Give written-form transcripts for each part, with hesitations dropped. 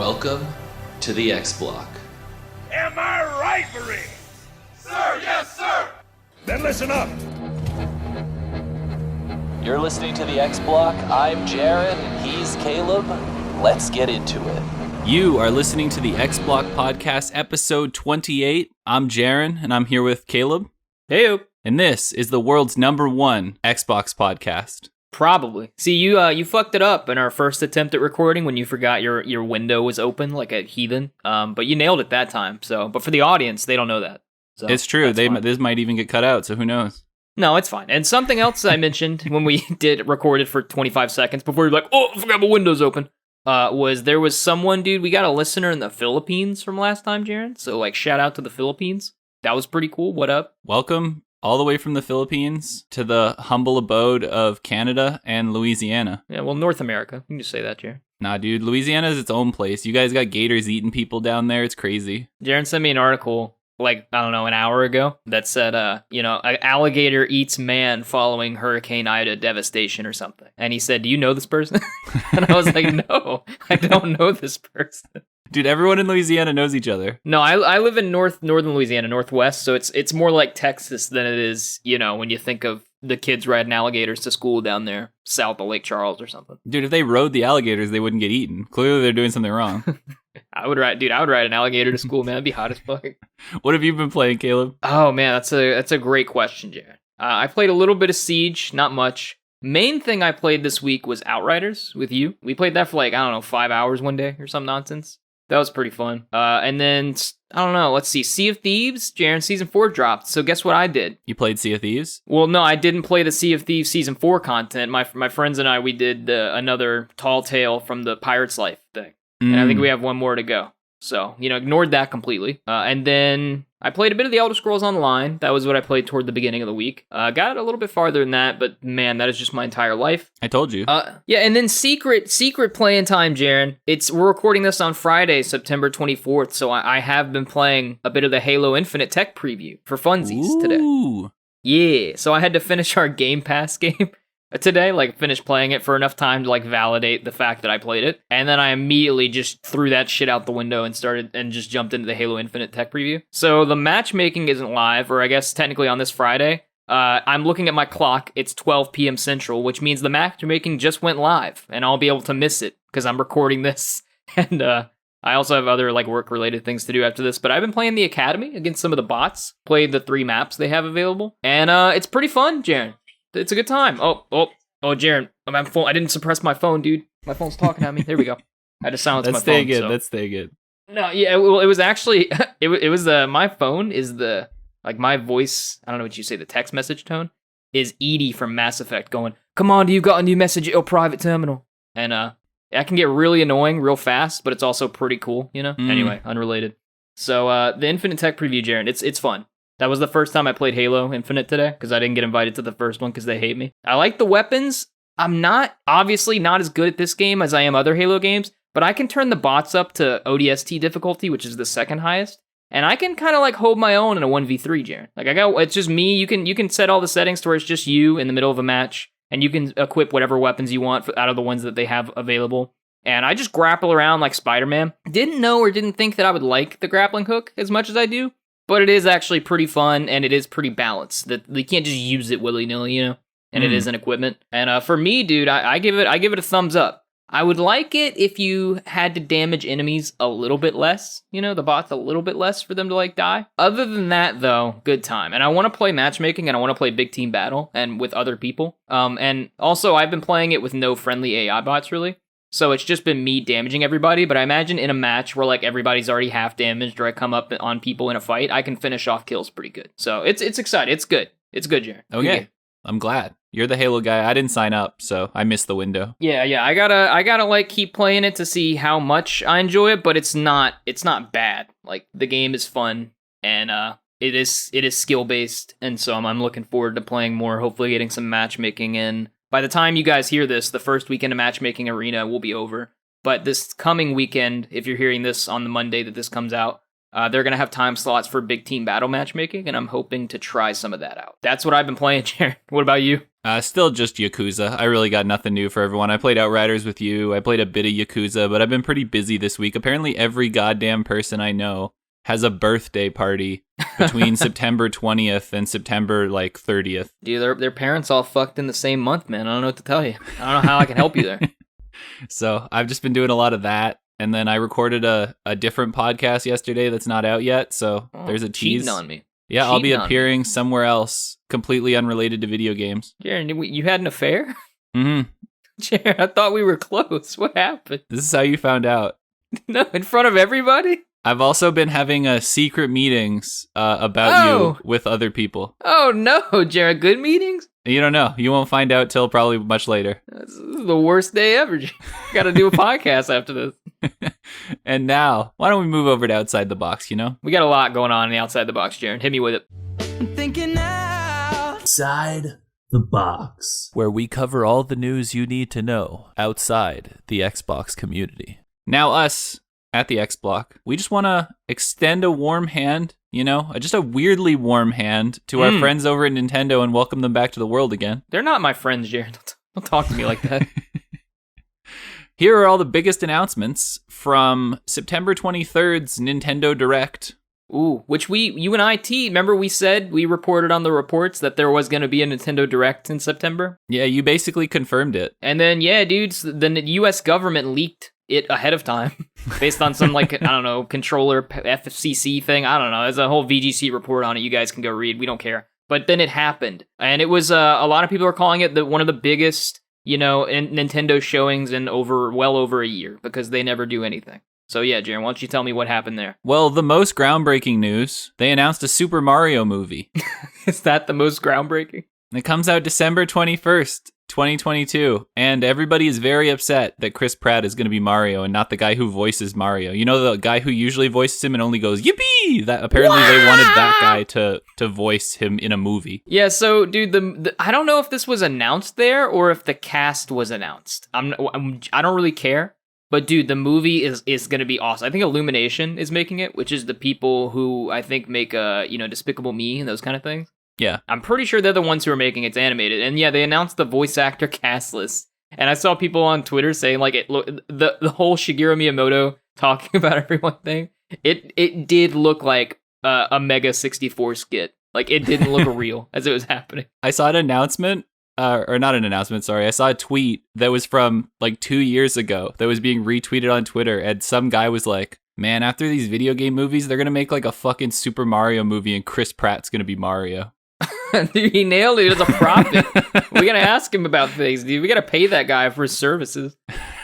Welcome to the X Block. Am I right, Marine? Sir, yes, sir! Then listen up. You're listening to the X Block. I'm Jared. He's Caleb. Let's get into it. You are listening to the X Block Podcast, episode 28. I'm Jaren, and I'm here with Caleb. Heyo. And this is the world's #1 Xbox podcast. Probably. See, you fucked it up in our first attempt at recording when you forgot your window was open like a heathen. But you nailed it that time. So, but for the audience, they don't know that. So it's true. This might even get cut out, so who knows? No, it's fine. And something else I mentioned when we recorded for 25 seconds before you're like, oh, I forgot my window's open. There was someone, dude, we got a listener in the Philippines from last time, Jaren. So, like, shout out to the Philippines. That was pretty cool. What up? Welcome all the way from the Philippines to the humble abode of Canada and Louisiana. Yeah, well, North America. You can just say that, Jaren. Nah, dude, Louisiana is its own place. You guys got gators eating people down there. It's crazy. Jaren sent me an article, like, I don't know, an hour ago that said, an alligator eats man following Hurricane Ida devastation or something. And he said, do you know this person? And I was like, no, I don't know this person. Dude, everyone in Louisiana knows each other. No, I live in northern Louisiana, Northwest, so it's more like Texas than it is, when you think of the kids riding alligators to school down there south of Lake Charles or something. Dude, if they rode the alligators, they wouldn't get eaten. Clearly, they're doing something wrong. I would ride an alligator to school, man. That'd be hot as fuck. What have you been playing, Caleb? Oh, man, that's a great question, Jared. I played a little bit of Siege, not much. Main thing I played this week was Outriders with you. We played that for 5 hours one day or some nonsense. That was pretty fun. And then, I don't know, let's see. Sea of Thieves, Jaren, Season 4 dropped. So guess what I did? You played Sea of Thieves? Well, no, I didn't play the Sea of Thieves Season 4 content. My friends and I, we did another Tall Tale from the Pirate's Life thing. And I think we have one more to go. So, ignored that completely. And then I played a bit of the Elder Scrolls Online. That was what I played toward the beginning of the week. Got a little bit farther than that, but man, that is just my entire life. I told you. Yeah, and then secret playing time, Jaren. We're recording this on Friday, September 24th, so I have been playing a bit of the Halo Infinite tech preview for funsies today. Yeah, so I had to finish our Game Pass game today, finish playing it for enough time to validate the fact that I played it, and then I immediately just threw that shit out the window and just jumped into the Halo Infinite tech preview. So the matchmaking isn't live, or I guess technically on this Friday. I'm looking at my clock, it's 12 p.m. Central, which means the matchmaking just went live, and I'll be able to miss it, because I'm recording this, and I also have other work-related things to do after this, but I've been playing the Academy against some of the bots, played the 3 maps they have available, and it's pretty fun, Jaren. It's a good time. Oh, Jaren, I didn't suppress my phone, dude. My phone's talking at me. There we go. I just silenced my phone. That's stay good. No, yeah, well, it was actually, it was my phone is my voice, I don't know what you say, the text message tone, is Edie from Mass Effect going, come on, do you got a new message at your private terminal? And that can get really annoying real fast, but it's also pretty cool, Anyway, unrelated. So the Infinite Tech preview, Jaren, it's fun. That was the first time I played Halo Infinite today, because I didn't get invited to the first one because they hate me. I like the weapons. I'm obviously not as good at this game as I am other Halo games, but I can turn the bots up to ODST difficulty, which is the second highest, and I can kind of hold my own in a 1v3, Jaren. It's just me. You can set all the settings to where it's just you in the middle of a match, and you can equip whatever weapons you want out of the ones that they have available. And I just grapple around like Spider-Man. Didn't know or didn't think that I would like the grappling hook as much as I do. But it is actually pretty fun, and it is pretty balanced. That you can't just use it willy-nilly, And it is an equipment. And for me, dude, I give it a thumbs up. I would like it if you had to damage enemies a little bit less, the bots a little bit less for them to die. Other than that, though, good time. And I want to play matchmaking, and I want to play big team battle and with other people. And also, I've been playing it with no friendly AI bots, really. So it's just been me damaging everybody, but I imagine in a match where everybody's already half damaged or I come up on people in a fight, I can finish off kills pretty good. So it's exciting. It's good. It's good, Jared. Okay. I'm glad. You're the Halo guy. I didn't sign up, so I missed the window. Yeah. I gotta keep playing it to see how much I enjoy it, but it's not bad. The game is fun and it is skill based, and so I'm looking forward to playing more, hopefully getting some matchmaking in. By the time you guys hear this, the first weekend of Matchmaking Arena will be over. But this coming weekend, if you're hearing this on the Monday that this comes out, they're going to have time slots for big team battle matchmaking, and I'm hoping to try some of that out. That's what I've been playing, Jared. What about you? Still just Yakuza. I really got nothing new for everyone. I played Outriders with you. I played a bit of Yakuza, but I've been pretty busy this week. Apparently every goddamn person I know has a birthday party between September 20th and September, 30th. Dude, their parents all fucked in the same month, man. I don't know what to tell you. I don't know how I can help you there. So I've just been doing a lot of that. And then I recorded a different podcast yesterday that's not out yet. So there's a tease. Cheating on me. Yeah, I'll be appearing somewhere else, completely unrelated to video games. Jared, you had an affair? Mm-hmm. Jared, I thought we were close. What happened? This is how you found out. No, in front of everybody? I've also been having secret meetings about you with other people. Oh, no, Jared. Good meetings? You don't know. You won't find out till probably much later. This is the worst day ever. Got to do a podcast after this. And now, why don't we move over to Outside the Box, you know? We got a lot going on in the Outside the Box, Jared. Hit me with it. I'm thinking outside the box, where we cover all the news you need to know outside the Xbox community. Now us, at the X Block, we just want to extend a warm hand, just a weirdly warm hand to our friends over at Nintendo and welcome them back to the world again. They're not my friends, Jared. Don't talk to me like that. Here are all the biggest announcements from September 23rd's Nintendo Direct. Ooh, which you and IT, remember we reported on the reports that there was going to be a Nintendo Direct in September? Yeah, you basically confirmed it. And then, yeah, dudes, the US government leaked it ahead of time based on some, controller FCC thing. I don't know. There's a whole VGC report on it. You guys can go read. We don't care. But then it happened. And it was, a lot of people are calling it one of the biggest, Nintendo showings in well over a year because they never do anything. So yeah, Jaron, why don't you tell me what happened there? Well, the most groundbreaking news, they announced a Super Mario movie. Is that the most groundbreaking? It comes out December 21st, 2022, and everybody is very upset that Chris Pratt is going to be Mario and not the guy who voices Mario. You know, the guy who usually voices him and only goes, yippee! That apparently they wanted that guy to voice him in a movie. Yeah, so, dude, I don't know if this was announced there or if the cast was announced. I don't really care. But dude, the movie is going to be awesome. I think Illumination is making it, which is the people who I think make Despicable Me and those kind of things. Yeah. I'm pretty sure they're the ones who are making it's animated. And yeah, they announced the voice actor cast list. And I saw people on Twitter saying the whole Shigeru Miyamoto talking about everyone thing. It did look like a Mega 64 skit. Like it didn't look real as it was happening. I saw an announcement. Or not an announcement, sorry. I saw a tweet that was from 2 years ago that was being retweeted on Twitter, and some guy was like, man, after these video game movies, they're going to make a fucking Super Mario movie and Chris Pratt's going to be Mario. Dude, he nailed it as a prophet. We got to ask him about things, dude. We got to pay that guy for his services.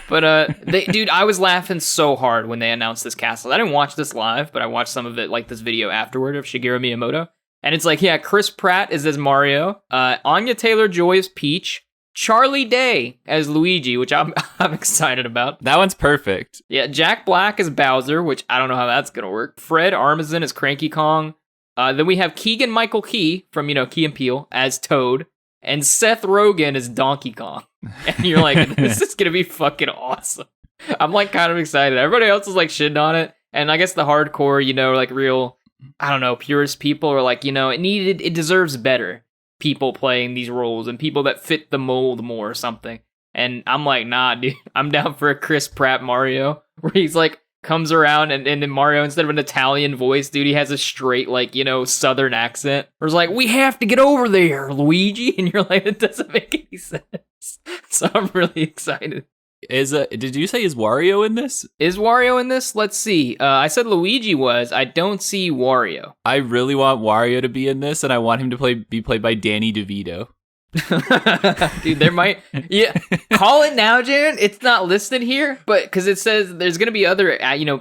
But, dude, I was laughing so hard when they announced this cast. I didn't watch this live, but I watched some of it, this video afterward of Shigeru Miyamoto. And it's Chris Pratt is as Mario, Anya Taylor-Joy as Peach, Charlie Day as Luigi, which I'm excited about. That one's perfect. Yeah, Jack Black as Bowser, which I don't know how that's gonna work. Fred Armisen as Cranky Kong. Then we have Keegan-Michael Key from Key and Peele as Toad, and Seth Rogen as Donkey Kong. And you're like, this is gonna be fucking awesome. I'm kind of excited. Everybody else is shitting on it, and I guess the hardcore, real. I don't know, purist people are it deserves better people playing these roles and people that fit the mold more or something. And I'm nah, dude, I'm down for a Chris Pratt Mario where he's comes around and in Mario, instead of an Italian voice, dude, he has a straight, Southern accent. Where it's we have to get over there, Luigi. And you're it doesn't make any sense. So I'm really excited. Did you say is Wario in this? Is Wario in this? Let's see. I said Luigi was. I don't see Wario. I really want Wario to be in this, and I want him to be played by Danny DeVito. Dude, there might. Yeah, call it now, Jaron. It's not listed here, but because it says there's gonna be other,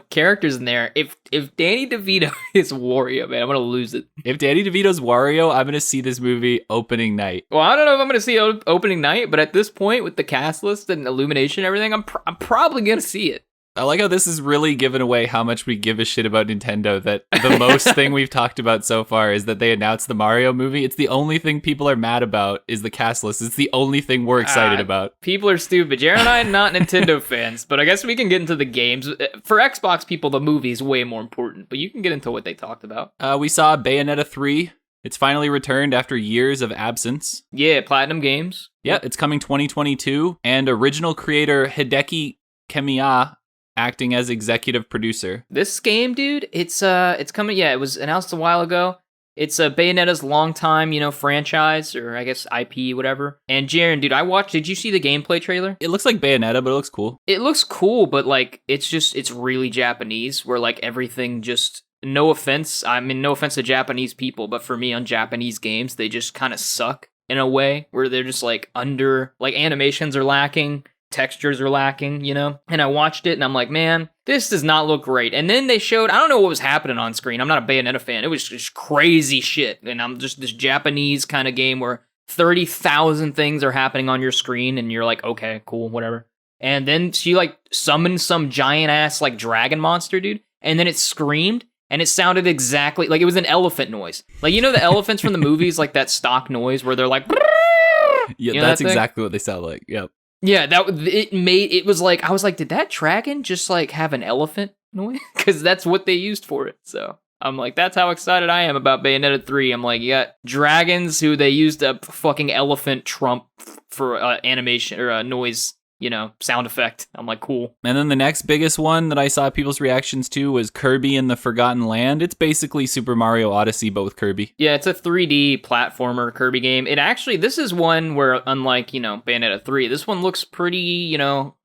characters in there. If Danny DeVito is Wario, man, I'm gonna lose it. If Danny DeVito's Wario, I'm gonna see this movie opening night. Well, I don't know if I'm gonna see opening night, but at this point, with the cast list and Illumination and everything, I'm probably gonna see it. I like how this is really giving away how much we give a shit about Nintendo, that the most thing we've talked about so far is that they announced the Mario movie. It's the only thing people are mad about is the cast list. It's the only thing we're excited about. People are stupid. Jared and I are not Nintendo fans, but I guess we can get into the games. For Xbox people, the movie is way more important, but you can get into what they talked about. We saw Bayonetta 3. It's finally returned after years of absence. Yeah, Platinum Games. Yeah, it's coming 2022, and original creator Hideki Kamiya acting as executive producer. This game, dude, it's coming. Yeah, it was announced a while ago. It's Bayonetta's longtime, franchise, or I guess IP, whatever. And Jaren, dude, did you see the gameplay trailer? It looks like Bayonetta, but it looks cool. It looks cool, but like, it's really Japanese, where like everything just, no offense to Japanese people, but for me on Japanese games, they just kind of suck in a way where they're just like animations are lacking. Textures are lacking, And I watched it and I'm like, man, this does not look great. And then they showed, I don't know what was happening on screen. I'm not a Bayonetta fan. It was just crazy shit. And I'm just this Japanese kind of game where 30,000 things are happening on your screen and you're like, okay, cool, whatever. And then she like summoned some giant ass like dragon monster, dude. And then it screamed and it sounded exactly like it was an elephant noise. Like, the elephants from the movies, like that stock noise where they're like, yeah, that's exactly what they sound like. Yep. Yeah, it was like, I was like, did that dragon just like have an elephant noise? Because that's what they used for it. So I'm like, that's how excited I am about Bayonetta 3. I'm like, you got dragons who they used a fucking elephant trump for animation or a noise, sound effect. I'm like, cool. And then the next biggest one that I saw people's reactions to was Kirby and the Forgotten Land. It's basically Super Mario Odyssey, but with Kirby. Yeah, it's a 3D platformer Kirby game. This is one where, unlike, Bayonetta 3, this one looks pretty,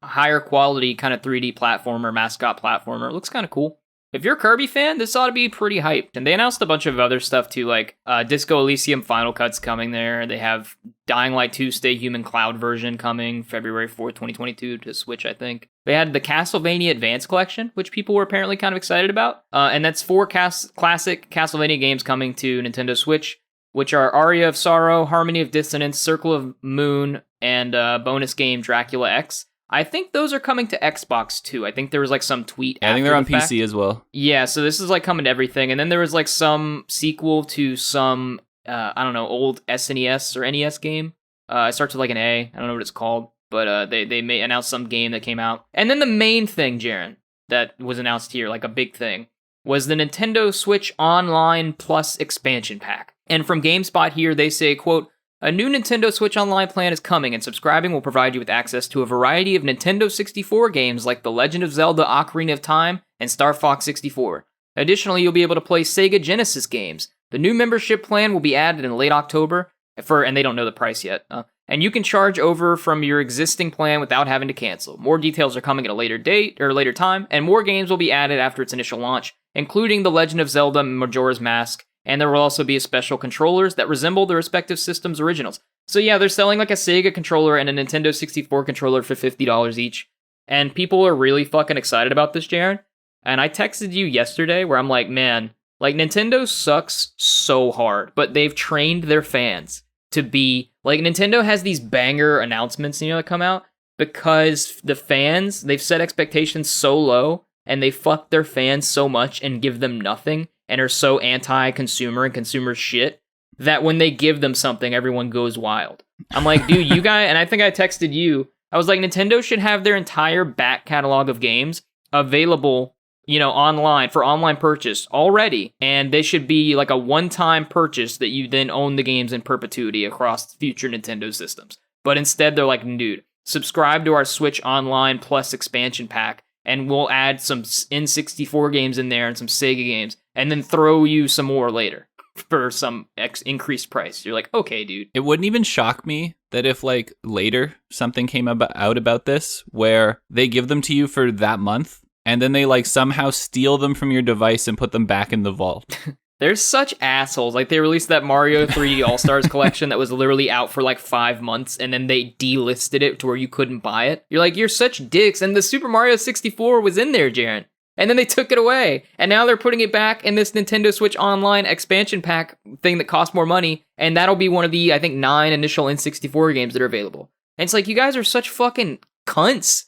higher quality kind of 3D platformer, mascot platformer. It looks kind of cool. If you're a Kirby fan, this ought to be pretty hyped. And they announced a bunch of other stuff too, like Disco Elysium Final Cut's coming there. They have Dying Light 2 Stay Human Cloud version coming February 4th, 2022 to Switch, I think. They had the Castlevania Advance Collection, which people were apparently kind of excited about. And that's 4 classic Castlevania games coming to Nintendo Switch, which are Aria of Sorrow, Harmony of Dissonance, Circle of Moon, and bonus game Dracula X. I think those are coming to Xbox too. I think there was like some tweet. I think they're on PC as well. Yeah, so this is like coming to everything. And then there was like some sequel to some, old SNES or NES game. It starts with like an A. I don't know what it's called. But they may announce some game that came out. And then the main thing, Jaren, that was announced here, like a big thing, was the Nintendo Switch Online Plus expansion pack. And from GameSpot here, they say, quote, a new Nintendo Switch Online plan is coming, and subscribing will provide you with access to a variety of Nintendo 64 games like The Legend of Zelda Ocarina of Time and Star Fox 64. Additionally, you'll be able to play Sega Genesis games. The new membership plan will be added in late October, and they don't know the price yet. And you can charge over from your existing plan without having to cancel. More details are coming at a later date or later time, and more games will be added after its initial launch, including The Legend of Zelda Majora's Mask. And there will also be special controllers that resemble the respective system's originals. So yeah, they're selling like a Sega controller and a Nintendo 64 controller for $50 each. And people are really fucking excited about this, Jaren. And I texted you yesterday where I'm like, man, like Nintendo sucks so hard, but they've trained their fans to be, like Nintendo has these banger announcements, that come out because the fans, they've set expectations so low and they fuck their fans so much and give them nothing. And are so anti-consumer and consumer shit that when they give them something, everyone goes wild. I'm like, dude, you guys, and I think I texted you, I was like, Nintendo should have their entire back catalog of games available, online for online purchase already. And they should be like a one-time purchase that you then own the games in perpetuity across future Nintendo systems. But instead, they're like, dude, subscribe to our Switch Online Plus expansion pack, and we'll add some N64 games in there and some Sega games, and then throw you some more later for some increased price. You're like, okay, dude. It wouldn't even shock me that if like later something came out about this where they give them to you for that month and then they like somehow steal them from your device and put them back in the vault. They're such assholes. Like, they released that Mario 3D All-Stars collection that was literally out for like 5 months, and then they delisted it to where you couldn't buy it. You're like, you're such dicks. And the Super Mario 64 was in there, Jaren. And then they took it away. And now they're putting it back in this Nintendo Switch Online expansion pack thing that costs more money. And that'll be one of the, I think, 9 initial N64 games that are available. And it's like, you guys are such fucking cunts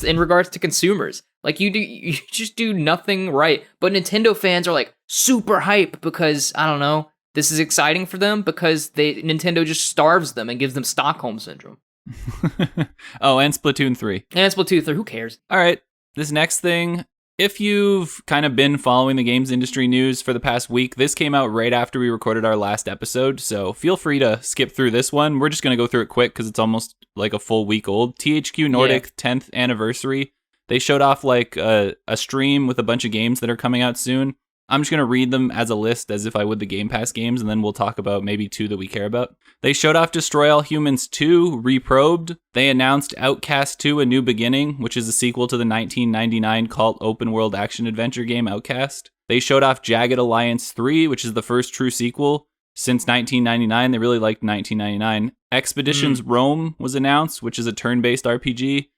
in regards to consumers. Like you just do nothing right. But Nintendo fans are like super hype because I don't know, this is exciting for them because Nintendo just starves them and gives them Stockholm syndrome. Oh, and Splatoon 3. And Splatoon 3, who cares? All right, this next thing, if you've kind of been following the games industry news for the past week, this came out right after we recorded our last episode, so feel free to skip through this one. We're just going to go through it quick because it's almost like a full week old. THQ Nordic 10th anniversary. They showed off like a stream with a bunch of games that are coming out soon. I'm just going to read them as a list as if I would the Game Pass games, and then we'll talk about maybe 2 that we care about. They showed off Destroy All Humans 2, Reprobed. They announced Outcast 2, A New Beginning, which is a sequel to the 1999 cult open-world action-adventure game Outcast. They showed off Jagged Alliance 3, which is the first true sequel since 1999. They really liked 1999. Expeditions Rome was announced, which is a turn-based RPG.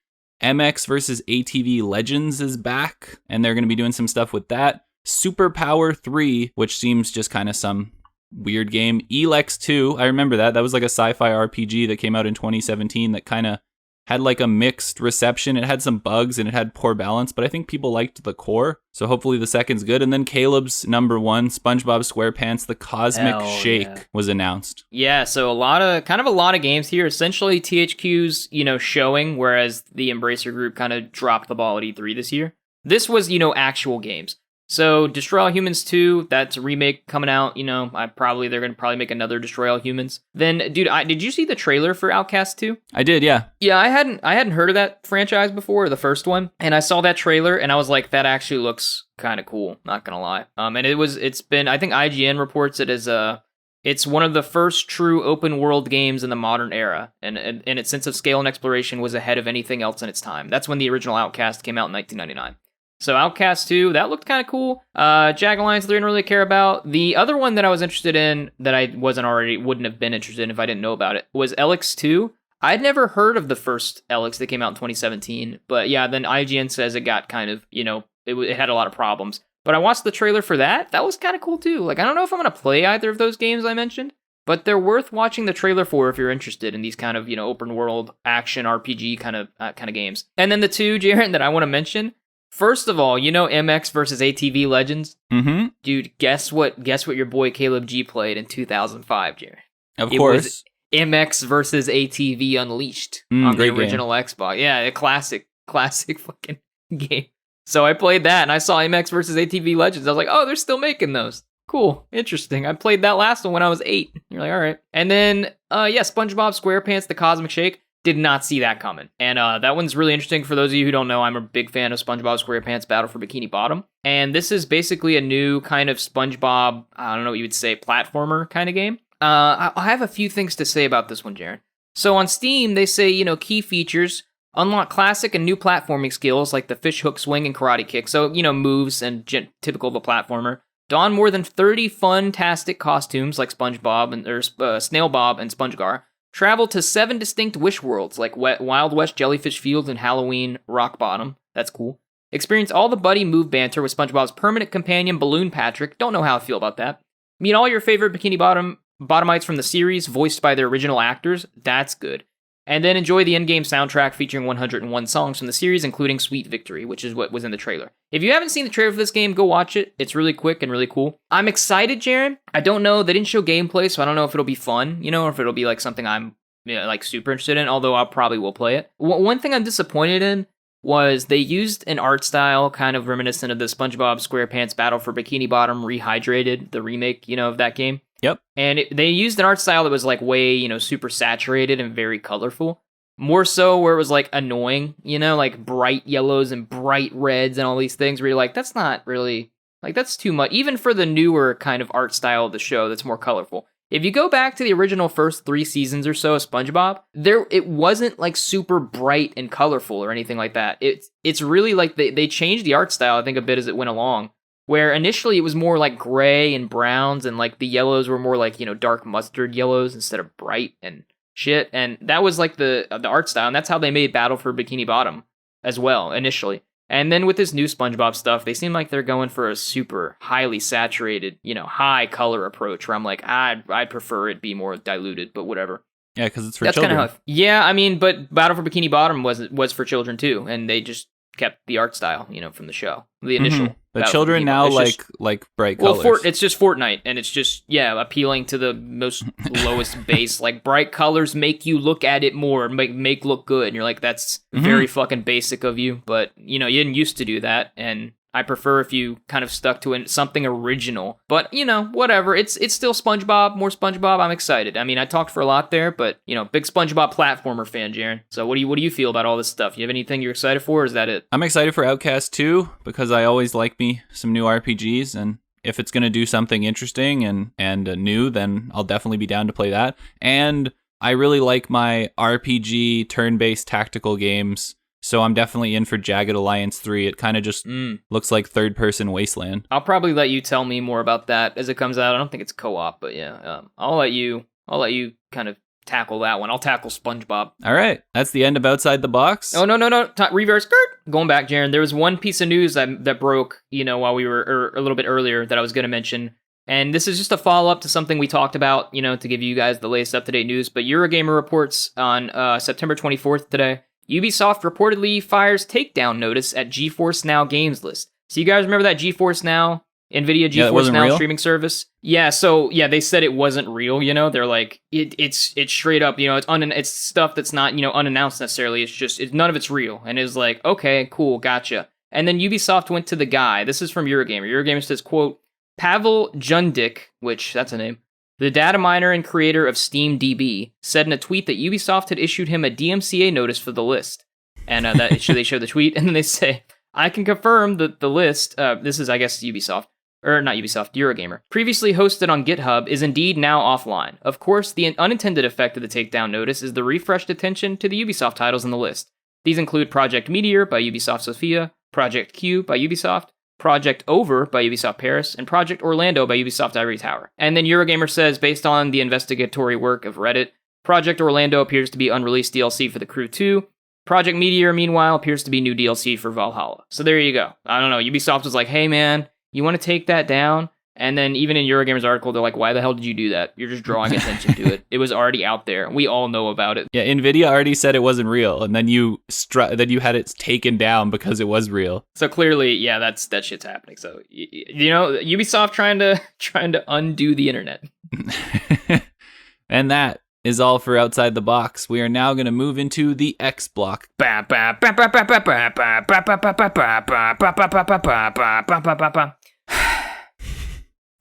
MX vs. ATV Legends is back, and they're going to be doing some stuff with that. Superpower 3, which seems just kind of some weird game. Elex 2, I remember that. That was like a sci-fi RPG that came out in 2017 that kind of had like a mixed reception. It had some bugs and it had poor balance, but I think people liked the core. So hopefully the second's good. And then Caleb's number 1, SpongeBob SquarePants, The Cosmic Shake was announced. Yeah, so a lot of games here. Essentially THQ's, showing, whereas the Embracer Group kind of dropped the ball at E3 this year. This was, actual games. So Destroy All Humans 2, that's a remake coming out. They're going to probably make another Destroy All Humans. Then, dude, did you see the trailer for Outcast 2? I did, yeah. Yeah, I hadn't heard of that franchise before, the first one, and I saw that trailer and I was like, that actually looks kind of cool. Not gonna lie. And it's been, I think IGN reports it as it's one of the first true open world games in the modern era, and its sense of scale and exploration was ahead of anything else in its time. That's when the original Outcast came out in 1999. So Outcast 2, that looked kind of cool. Jagged Alliance 3 I didn't really care about. The other one that I was interested in that I wouldn't have been interested in if I didn't know about it was Elex 2. I'd never heard of the first Elex that came out in 2017. But yeah, then IGN says it got kind of, it had a lot of problems. But I watched the trailer for that. That was kind of cool too. Like, I don't know if I'm going to play either of those games I mentioned, but they're worth watching the trailer for if you're interested in these kind of, open world action RPG kind of games. And then the 2, Jaren, that I want to mention. First of all, MX versus ATV Legends? Mm-hmm. Dude, guess what your boy Caleb G played in 2005, Jared? Of course. It was MX versus ATV Unleashed on the original Xbox. Yeah, a classic fucking game. So I played that, and I saw MX versus ATV Legends. I was like, oh, they're still making those. Cool, interesting. I played that last one when I was 8. You're like, all right. And then, SpongeBob SquarePants, The Cosmic Shake. Did not see that coming. And that one's really interesting. For those of you who don't know, I'm a big fan of SpongeBob SquarePants Battle for Bikini Bottom. And this is basically a new kind of SpongeBob, I don't know what you would say, platformer kind of game. I have a few things to say about this one, Jared. So on Steam, they say, key features, unlock classic and new platforming skills like the fish hook swing and karate kick. So, moves and typical of a platformer. Don more than 30 fun-tastic costumes like SpongeBob and Snail Bob and SpongeGar. Travel to 7 distinct wish worlds, like Wild West Jellyfish Fields and Halloween Rock Bottom. That's cool. Experience all the buddy move banter with SpongeBob's permanent companion, Balloon Patrick. Don't know how I feel about that. Meet all your favorite Bikini Bottomites from the series, voiced by their original actors. That's good. And then enjoy the in-game soundtrack featuring 101 songs from the series, including Sweet Victory, which is what was in the trailer. If you haven't seen the trailer for this game, go watch it. It's really quick and really cool. I'm excited, Jaren. I don't know. They didn't show gameplay, so I don't know if it'll be fun, or if it'll be like something I'm like super interested in, although I probably will play it. One thing I'm disappointed in was they used an art style kind of reminiscent of the SpongeBob SquarePants Battle for Bikini Bottom Rehydrated, the remake, of that game. Yep. And they used an art style that was like way, super saturated and very colorful. More so where it was like annoying, like bright yellows and bright reds and all these things where you're like, that's not really, like that's too much. Even for the newer kind of art style of the show that's more colorful. If you go back to the original first 3 seasons or so of SpongeBob, it wasn't like super bright and colorful or anything like that. It's really like they changed the art style, I think, a bit as it went along. Where initially it was more like gray and browns, and like the yellows were more like, dark mustard yellows instead of bright and shit. And that was like the art style, and that's how they made Battle for Bikini Bottom as well initially. And then with this new SpongeBob stuff, they seem like they're going for a super highly saturated, high color approach. Where I'm like, I'd prefer it be more diluted, but whatever. Yeah, because it's for children. But Battle for Bikini Bottom was for children too, and they just kept the art style, from the show, the initial. The children now like bright colors. Well, it's just Fortnite, and it's just appealing to the most lowest base. Like bright colors make you look at it more, make look good. And you're like, that's very fucking basic of you, but you didn't used to do that, and I prefer if you kind of stuck to something original. But, whatever. It's still SpongeBob, more SpongeBob. I'm excited. I mean, I talked for a lot there, but, big SpongeBob platformer fan, Jaren. So what do you feel about all this stuff? You have anything you're excited for, or is that it? I'm excited for Outcast 2 because I always like me some new RPGs, and if it's going to do something interesting and new, then I'll definitely be down to play that. And I really like my RPG turn-based tactical games. So I'm definitely in for Jagged Alliance 3. It kind of just looks like third-person Wasteland. I'll probably let you tell me more about that as it comes out. I don't think it's co-op, but I'll let you kind of tackle that one. I'll tackle SpongeBob. All right, that's the end of Outside the Box. Oh no! Reverse. Going back, Jaren. There was one piece of news that broke, while we were a little bit earlier that I was going to mention. And this is just a follow-up to something we talked about, to give you guys the latest up-to-date news. But Eurogamer reports on September 24th today, Ubisoft reportedly fires takedown notice at GeForce Now games list. So you guys remember that GeForce Now, NVIDIA GeForce Now real? streaming service? Yeah, so they said it wasn't real, They're like, it's straight up, it's stuff that's not, unannounced necessarily. It's none of it's real. And it's like, okay, cool, gotcha. And then Ubisoft went to the guy. This is from Eurogamer. Eurogamer says, quote, Pavel Jundik, which, that's a name, the data miner and creator of SteamDB, said in a tweet that Ubisoft had issued him a DMCA notice for the list. And they show the tweet, and then they say, I can confirm that the list, this is, I guess, Ubisoft, or not Ubisoft, Eurogamer, previously hosted on GitHub, is indeed now offline. Of course, the unintended effect of the takedown notice is the refreshed attention to the Ubisoft titles in the list. These include Project Meteor by Ubisoft Sofia, Project Q by Ubisoft, Project Over by Ubisoft Paris, and Project Orlando by Ubisoft Ivory Tower. And then Eurogamer says, based on the investigatory work of Reddit, Project Orlando appears to be unreleased DLC for The Crew 2. Project Meteor, meanwhile, appears to be new DLC for Valhalla. So there you go. I don't know. Ubisoft was like, hey man, you want to take that down? And then even in Eurogamer's article, they're like, why the hell did you do that? You're just drawing attention to it. It was already out there. We all know about it. Yeah, NVIDIA already said it wasn't real, and then you had it taken down because it was real. So clearly, that shit's happening. So, Ubisoft trying to undo the internet. And that is all for Outside the Box. We are now going to move into the X Block.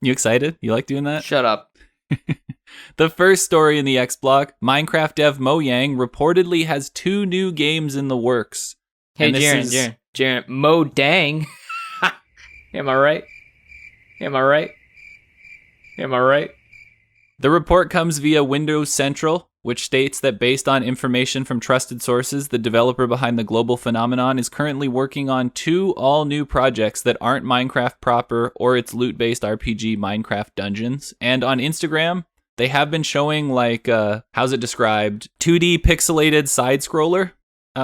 You excited? You like doing that? Shut up. The first story in the X Block, Minecraft dev Mojang reportedly has 2 new games in the works. Hey, Jaren, Mo Dang. Am I right? The report comes via Windows Central, which states that based on information from trusted sources, the developer behind the global phenomenon is currently working on 2 all-new projects that aren't Minecraft proper or its loot-based RPG Minecraft Dungeons. And on Instagram, they have been showing, how's it described? 2D pixelated side-scroller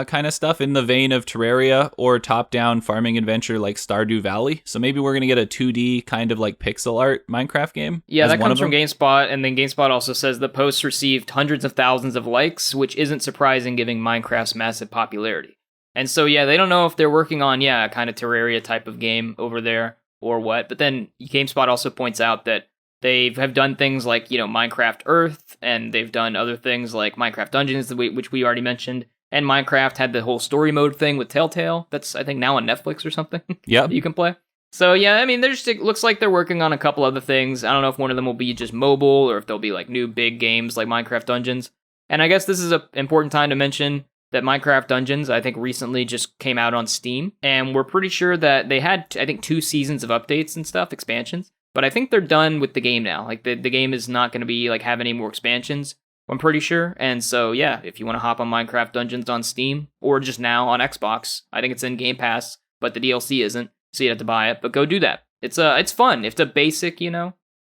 kind of stuff in the vein of Terraria or top-down farming adventure like Stardew Valley. So maybe we're going to get a 2D kind of like pixel art Minecraft game. Yeah, that comes from GameSpot, and then GameSpot also says the post received hundreds of thousands of likes, which isn't surprising given Minecraft's massive popularity. And so, they don't know if they're working on, a kind of Terraria type of game over there or what. But then GameSpot also points out that they have done things like, Minecraft Earth, and they've done other things like Minecraft Dungeons, which we already mentioned. And Minecraft had the whole story mode thing with Telltale. That's, I think, now on Netflix or something. Yep. You can play. So, it looks like they're working on a couple other things. I don't know if one of them will be just mobile or if there'll be, new big games like Minecraft Dungeons. And I guess this is an important time to mention that Minecraft Dungeons, I think, recently just came out on Steam. And we're pretty sure that they had, I think, 2 seasons of updates and stuff, expansions. But I think they're done with the game now. The game is not going to be, have any more expansions. I'm pretty sure. And so, if you want to hop on Minecraft Dungeons on Steam or just now on Xbox, I think it's in Game Pass, but the DLC isn't, so you have to buy it. But go do that. It's fun. It's a basic,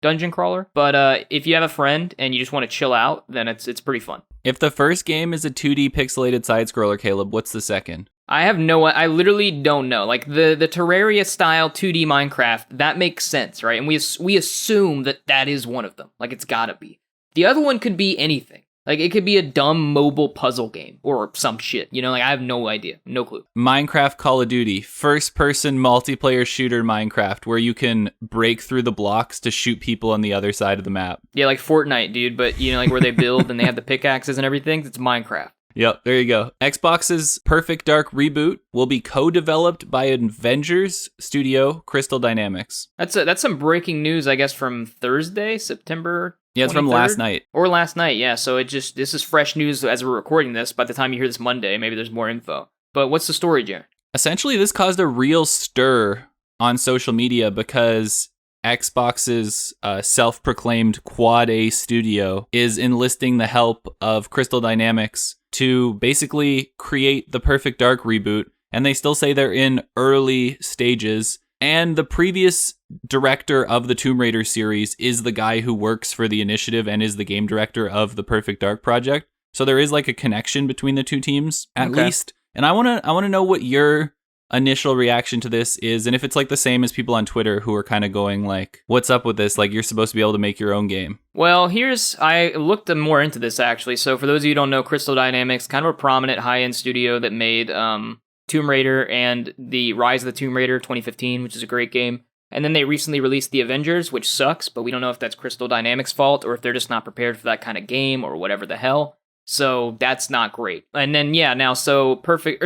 dungeon crawler. But if you have a friend and you just want to chill out, then it's pretty fun. If the first game is a 2D pixelated side scroller, Caleb, what's the second? I literally don't know. The Terraria style 2D Minecraft, that makes sense, right? And we assume that is one of them. It's gotta be. The other one could be anything. Like, it could be a dumb mobile puzzle game or some shit. You know, like, I have no idea. No clue. Minecraft Call of Duty, first-person multiplayer shooter Minecraft, where you can break through the blocks to shoot people on the other side of the map. Yeah, like Fortnite, dude, but, you know, like, where they build and they have the pickaxes and everything, it's Minecraft. Yep, there you go. Xbox's Perfect Dark reboot will be co-developed by Avengers studio Crystal Dynamics. That's some breaking news, I guess, from Thursday, September 23rd? Yeah, it's from last night. Or last night, yeah. So this is fresh news as we're recording this. By the time you hear this Monday, maybe there's more info. But what's the story, Jared? Essentially, this caused a real stir on social media because Xbox's self-proclaimed Quad A studio is enlisting the help of Crystal Dynamics to basically create the Perfect Dark reboot, and they still say they're in early stages. And the previous director of the Tomb Raider series is the guy who works for the initiative and is the game director of the Perfect Dark project. So there is like a connection between the two teams, at least. And I want to know what your initial reaction to this is, and if it's like the same as people on Twitter who are kind of going like, what's up with this? Like, you're supposed to be able to make your own game. Well, I looked more into this, actually. So for those of you who don't know, Crystal Dynamics, kind of a prominent high-end studio that made Tomb Raider and the Rise of the Tomb Raider 2015, which is a great game. And then they recently released The Avengers, which sucks, but we don't know if that's Crystal Dynamics' fault or if they're just not prepared for that kind of game or whatever the hell. So that's not great. And then, yeah, now, so Perfect...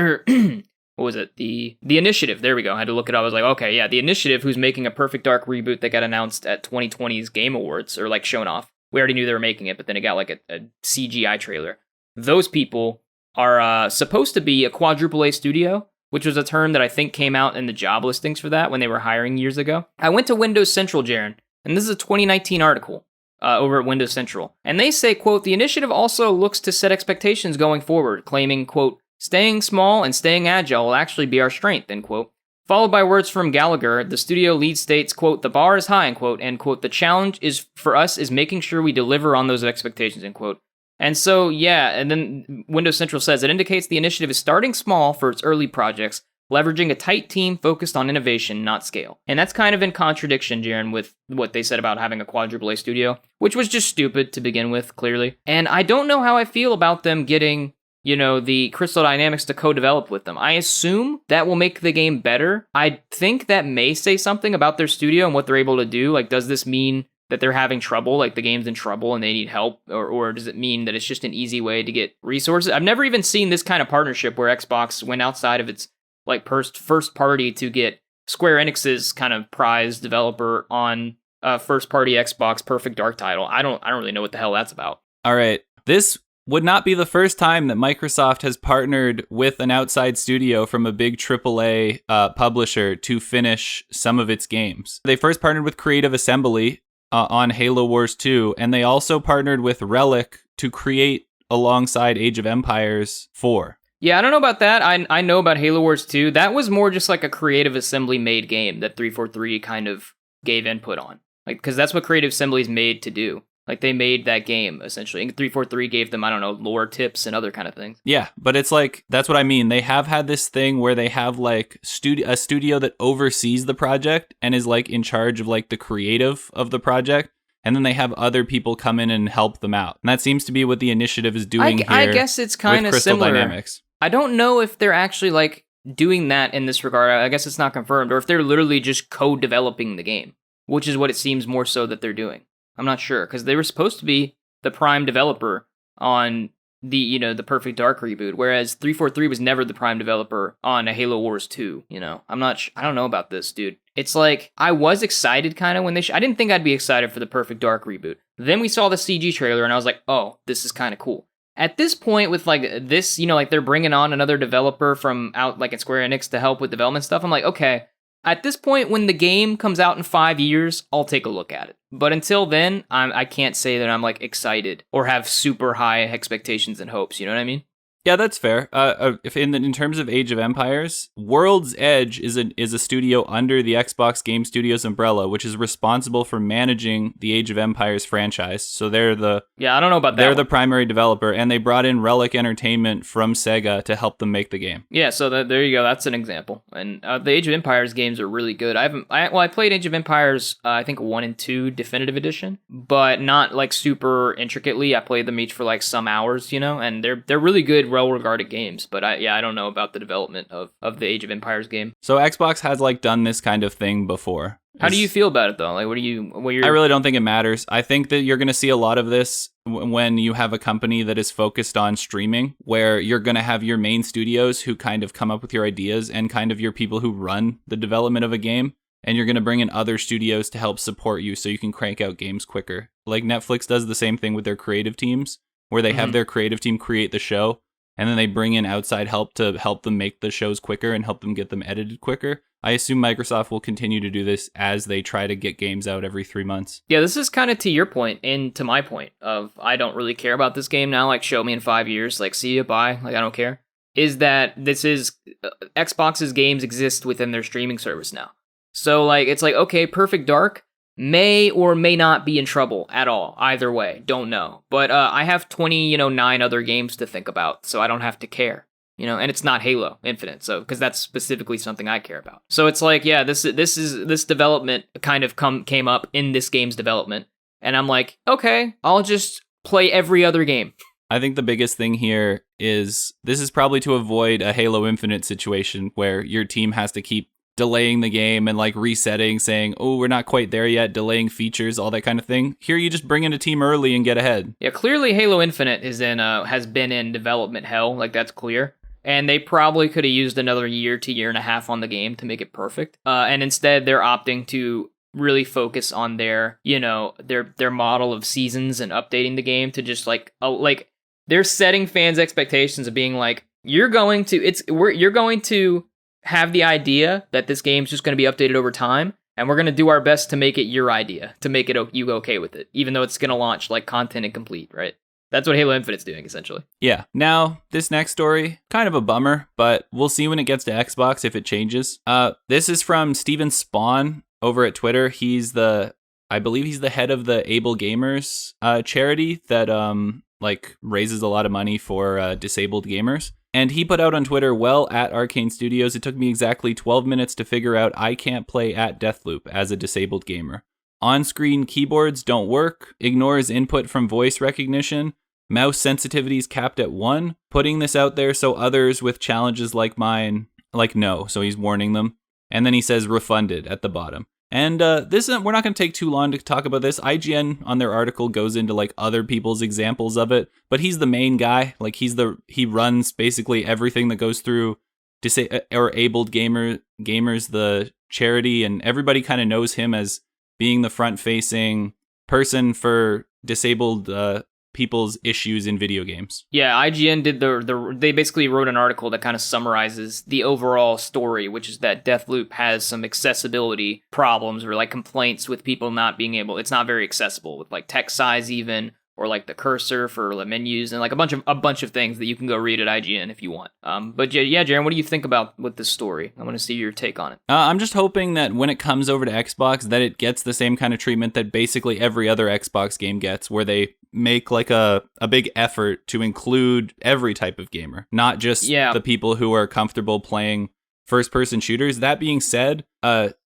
what was it? The Initiative. There we go. I had to look it up. I was like, okay, yeah, The Initiative, who's making a Perfect Dark reboot that got announced at 2020's Game Awards, or like shown off. We already knew they were making it, but then it got like a CGI trailer. Those people are supposed to be a quadruple A studio, which was a term that I think came out in the job listings for that when they were hiring years ago. I went to Windows Central, Jaren, and this is a 2019 article over at Windows Central. And they say, quote, the initiative also looks to set expectations going forward, claiming, quote, staying small and staying agile will actually be our strength, end quote. Followed by words from Gallagher, the studio lead states, quote, the bar is high, end quote, and quote, the challenge is for us is making sure we deliver on those expectations, end quote. And so, yeah, and then Windows Central says it indicates the initiative is starting small for its early projects, leveraging a tight team focused on innovation, not scale. And that's kind of in contradiction, Jaren, with what they said about having a quadruple A studio, which was just stupid to begin with, clearly. And I don't know how I feel about them getting, you know, the Crystal Dynamics to co-develop with them. I assume that will make the game better. I think that may say something about their studio and what they're able to do. Like, does this mean that they're having trouble, like the game's in trouble and they need help? Or does it mean that it's just an easy way to get resources? I've never even seen this kind of partnership where Xbox went outside of its like first party to get Square Enix's kind of prize developer on a first party Xbox Perfect Dark title. I don't really know what the hell that's about. All right. This would not be the first time that Microsoft has partnered with an outside studio from a big AAA publisher to finish some of its games. They first partnered with Creative Assembly on Halo Wars 2, and they also partnered with Relic to create alongside Age of Empires 4. Yeah, I don't know about that. I know about Halo Wars 2. That was more just like a Creative Assembly made game that 343 kind of gave input on. Like, because that's what Creative Assembly is made to do. Like, they made that game, essentially. And 343 gave them, I don't know, lore tips and other kind of things. Yeah, but it's like, that's what I mean. They have had this thing where they have, like, a studio that oversees the project and is, like, in charge of, like, the creative of the project. And then they have other people come in and help them out. And that seems to be what the initiative is doing here. I guess it's kind of similar. Dynamics. I don't know if they're actually, like, doing that in this regard. I guess it's not confirmed. Or if they're literally just co-developing the game, which is what it seems more so that they're doing. I'm not sure, because they were supposed to be the prime developer on the, you know, the Perfect Dark reboot, whereas 343 was never the prime developer on a Halo Wars 2, you know. I don't know about this, dude. It's like, I was excited kind of when they I didn't think I'd be excited for the Perfect Dark reboot. Then we saw the CG trailer, and I was like, oh, this is kind of cool. At this point, with, like, this, you know, like, they're bringing on another developer from out, like, at Square Enix to help with development stuff, I'm like, okay, at this point, when the game comes out in 5 years, I'll take a look at it. But until then, I can't say that I'm, like, excited or have super high expectations and hopes, you know what I mean? Yeah, that's fair. If in terms of Age of Empires, World's Edge is a studio under the Xbox Game Studios umbrella, which is responsible for managing the Age of Empires franchise. So they're the I don't know about that. They're the primary developer, and they brought in Relic Entertainment from Sega to help them make the game. Yeah, so there you go. That's an example. And the Age of Empires games are really good. I played Age of Empires, I think 1 and 2 Definitive Edition, but not like super intricately. I played them each for like some hours, and they're really good, well-regarded games. But I don't know about the development of the Age of Empires game. So Xbox has like done this kind of thing before. How do you feel about it though? Like, I really don't think it matters. I think that you're going to see a lot of this when you have a company that is focused on streaming, where you're going to have your main studios who kind of come up with your ideas and kind of your people who run the development of a game. And you're going to bring in other studios to help support you so you can crank out games quicker. Like Netflix does the same thing with their creative teams, where they have their creative team create the show, and then they bring in outside help to help them make the shows quicker and help them get them edited quicker. I assume Microsoft will continue to do this as they try to get games out every 3 months. Yeah, this is kind of to your point and to my point of I don't really care about this game now. Like, show me in 5 years. Like, see you, bye. Like, I don't care. Is that this is Xbox's games exist within their streaming service now. So, like, it's like, okay, Perfect Dark may or may not be in trouble at all. Either way, don't know. But I have 9 other games to think about, so I don't have to care. And it's not Halo Infinite, so because that's specifically something I care about. So it's like, yeah, this development kind of came up in this game's development, and I'm like, okay, I'll just play every other game. I think the biggest thing here is this is probably to avoid a Halo Infinite situation where your team has to keep delaying the game and like resetting, saying, oh, we're not quite there yet, delaying features, all that kind of thing. Here you just bring in a team early and get ahead. Yeah, clearly Halo Infinite has been in development hell, like that's clear. And they probably could have used another year to year and a half on the game to make it perfect. And instead they're opting to really focus on their model of seasons and updating the game to just like they're setting fans' expectations of being like, you're going to have the idea that this game's just going to be updated over time, and we're going to do our best to make it your idea, to make it you okay with it, even though it's going to launch like content incomplete, right? That's what Halo Infinite's doing, essentially. Yeah. Now, this next story, kind of a bummer, but we'll see when it gets to Xbox if it changes. This is from Steven Spawn over at Twitter. I believe he's the head of the Able Gamers charity that raises a lot of money for disabled gamers. And he put out on Twitter, well, at Arcane Studios, it took me exactly 12 minutes to figure out I can't play at Deathloop as a disabled gamer. On-screen keyboards don't work, ignores input from voice recognition, mouse sensitivity is capped at 1. Putting this out there so others with challenges like mine, no, so he's warning them. And then he says refunded at the bottom. And we're not going to take too long to talk about this. IGN on their article goes into like other people's examples of it, but he's the main guy. Like he runs basically everything that goes through abled gamers, the charity, and everybody kind of knows him as being the front-facing person for disabled people's issues in video games. Yeah, IGN did they basically wrote an article that kind of summarizes the overall story, which is that Deathloop has some accessibility problems or like complaints with people not being able. It's not very accessible with like text size even, or like the cursor for the menus and like a bunch of things that you can go read at IGN if you want. But yeah, Jaren, what do you think about with this story? I want to see your take on it. I'm just hoping that when it comes over to Xbox, that it gets the same kind of treatment that basically every other Xbox game gets, where they make like a big effort to include every type of gamer, not just the people who are comfortable playing first-person shooters. That being said,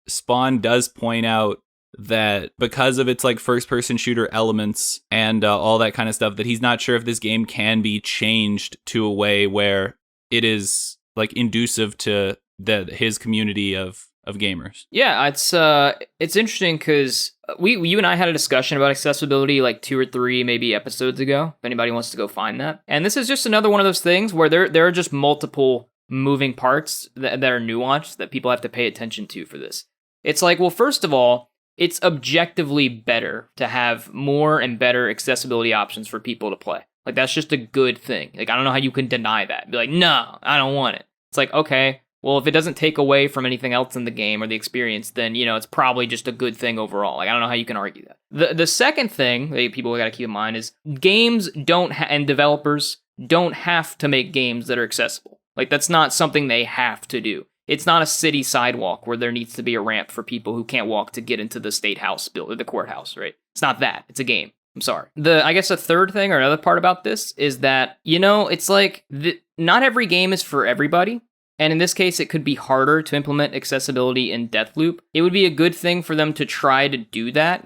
Spawn does point out that because of its like first-person shooter elements and all that kind of stuff, that he's not sure if this game can be changed to a way where it is like inducive to his community of gamers. Yeah, it's interesting because you and I had a discussion about accessibility like 2 or 3 maybe episodes ago, if anybody wants to go find that. And this is just another one of those things where there are just multiple moving parts that are nuanced that people have to pay attention to for this. It's like, well, first of all, it's objectively better to have more and better accessibility options for people to play. Like, that's just a good thing. Like, I don't know how you can deny that. Be like, no, I don't want it. It's like, okay, well, if it doesn't take away from anything else in the game or the experience, then, it's probably just a good thing overall. Like, I don't know how you can argue that. The second thing that people got to keep in mind is games and developers don't have to make games that are accessible. Like, that's not something they have to do. It's not a city sidewalk where there needs to be a ramp for people who can't walk to get into the state house or the courthouse, right? It's not that. It's a game. I'm sorry. I guess a third thing or another part about this is that, it's like not every game is for everybody. And in this case, it could be harder to implement accessibility in Deathloop. It would be a good thing for them to try to do that,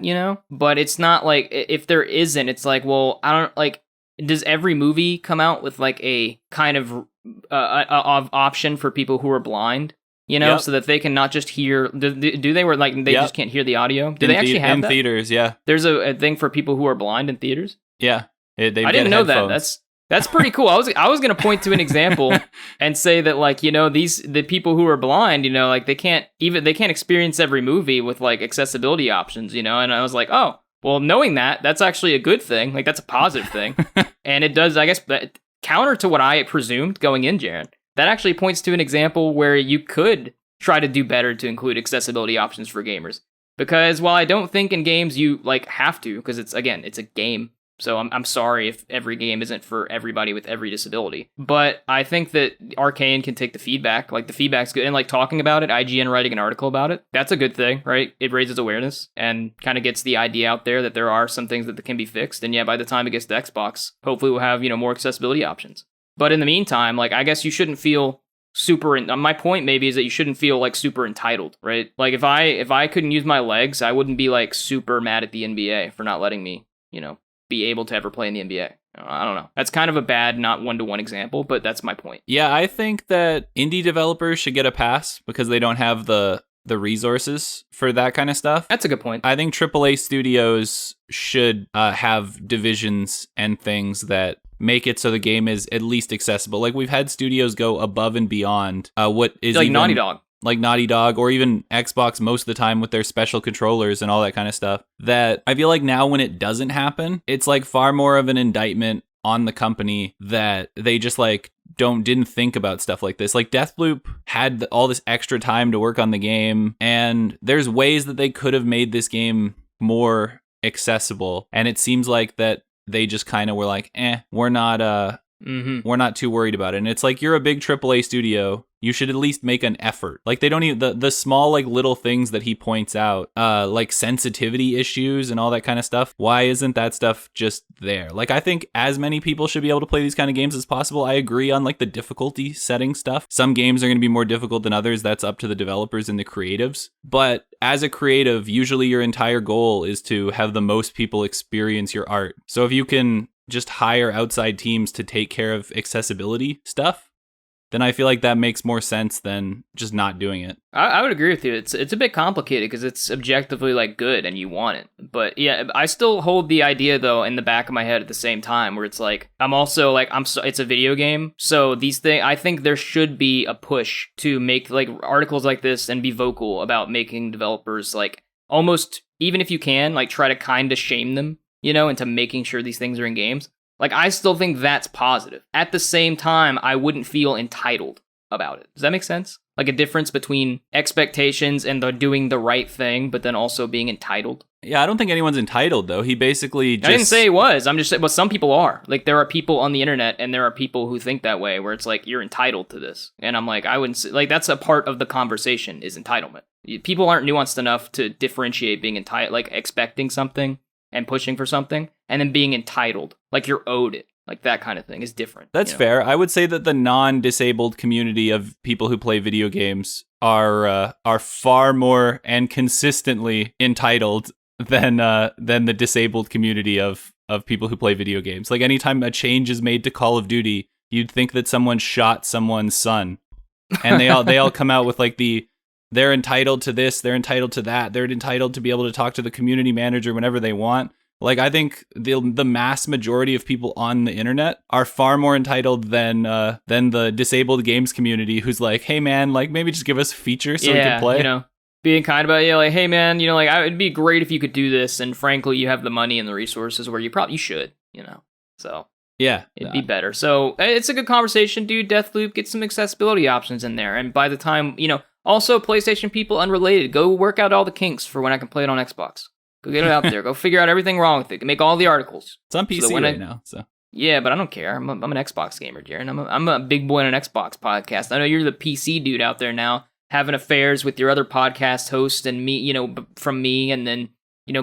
But it's not like, if there isn't, it's like, well, I don't, like, does every movie come out with, like, a kind of option for people who are blind? So that they can not just hear. Do they were like they just can't hear the audio? Do they actually have that? In theaters? Yeah. There's a thing for people who are blind in theaters. Yeah. I didn't know that. That's pretty cool. I was gonna point to an example and say that, like, the people who are blind, like they can't experience every movie with, like, accessibility options, And I was like, oh, well, knowing that's actually a good thing. Like, that's a positive thing, and it does, I guess, counter to what I presumed going in, Jaron. That actually points to an example where you could try to do better to include accessibility options for gamers. Because while I don't think in games you, like, have to, because it's a game. So I'm sorry if every game isn't for everybody with every disability. But I think that Arcane can take the feedback. Like, the feedback's good. And, like, talking about it, IGN writing an article about it, that's a good thing, right? It raises awareness and kind of gets the idea out there that there are some things that can be fixed. And yeah, by the time it gets to Xbox, hopefully we'll have, more accessibility options. But in the meantime, like, I guess you shouldn't feel my point maybe is that you shouldn't feel, like, super entitled, right? Like, if I couldn't use my legs, I wouldn't be, like, super mad at the NBA for not letting me, be able to ever play in the NBA. I don't know. That's kind of a bad, not one-to-one example, but that's my point. Yeah, I think that indie developers should get a pass because they don't have the resources for that kind of stuff. That's a good point. I think AAA studios should have divisions and things that make it so the game is at least accessible. Like, we've had studios go above and beyond what is like even, Naughty Dog. Like Naughty Dog, or even Xbox most of the time with their special controllers and all that kind of stuff, that I feel like now when it doesn't happen, it's like far more of an indictment on the company that they just like didn't think about stuff like this. Like, Deathloop had all this extra time to work on the game, and there's ways that they could have made this game more accessible, and it seems like that they just kind of were like, we're not too worried about it. And it's like, you're a big AAA studio, you should at least make an effort. Like, they don't even the small, like, little things that he points out, like sensitivity issues and all that kind of stuff. Why isn't that stuff just there? Like, I think as many people should be able to play these kind of games as possible. I agree on, like, the difficulty setting stuff. Some games are going to be more difficult than others. That's up to the developers and the creatives. But as a creative, usually your entire goal is to have the most people experience your art. So if you can just hire outside teams to take care of accessibility stuff, then I feel like that makes more sense than just not doing it. I would agree with you. It's a bit complicated because it's objectively, like, good and you want it. But yeah, I still hold the idea, though, in the back of my head at the same time, where it's like, I'm also like, it's a video game. So these things, I think there should be a push to make, like, articles like this and be vocal about making developers, like, almost, even if you can, like, try to kind of shame them, into making sure these things are in games. Like, I still think that's positive. At the same time, I wouldn't feel entitled about it. Does that make sense? Like, a difference between expectations and doing the right thing, but then also being entitled. Yeah, I don't think anyone's entitled, though. He basically just... I didn't say he was. I'm just saying, well, some people are. Like, there are people on the internet, and there are people who think that way, where it's like, you're entitled to this. And I'm like, I wouldn't say... Like, that's a part of the conversation, is entitlement. People aren't nuanced enough to differentiate being entitled, like, expecting something and pushing for something, and then being entitled, like you're owed it, like that kind of thing is different. That's fair. I would say that the non-disabled community of people who play video games are far more and consistently entitled than the disabled community of people who play video games. Like, anytime a change is made to Call of Duty, you'd think that someone shot someone's son, and they all come out with like they're entitled to this, they're entitled to that, they're entitled to be able to talk to the community manager whenever they want. Like, I think the mass majority of people on the internet are far more entitled than the disabled games community, who's like, hey man, like, maybe just give us features so we can play. Being kind about it, like, hey man, like, it'd be great if you could do this, and frankly, you have the money and the resources where you probably should, so. Yeah. It'd be better. So, it's a good conversation, dude. Deathloop, get some accessibility options in there, and by the time, also, PlayStation people, unrelated, go work out all the kinks for when I can play it on Xbox. Go get it out there. Go figure out everything wrong with it. Make all the articles. It's on PC right now, so. Yeah, but I don't care. I'm an Xbox gamer, Jaron. I'm a big boy on an Xbox podcast. I know you're the PC dude out there now, having affairs with your other podcast host and me, from me, and then,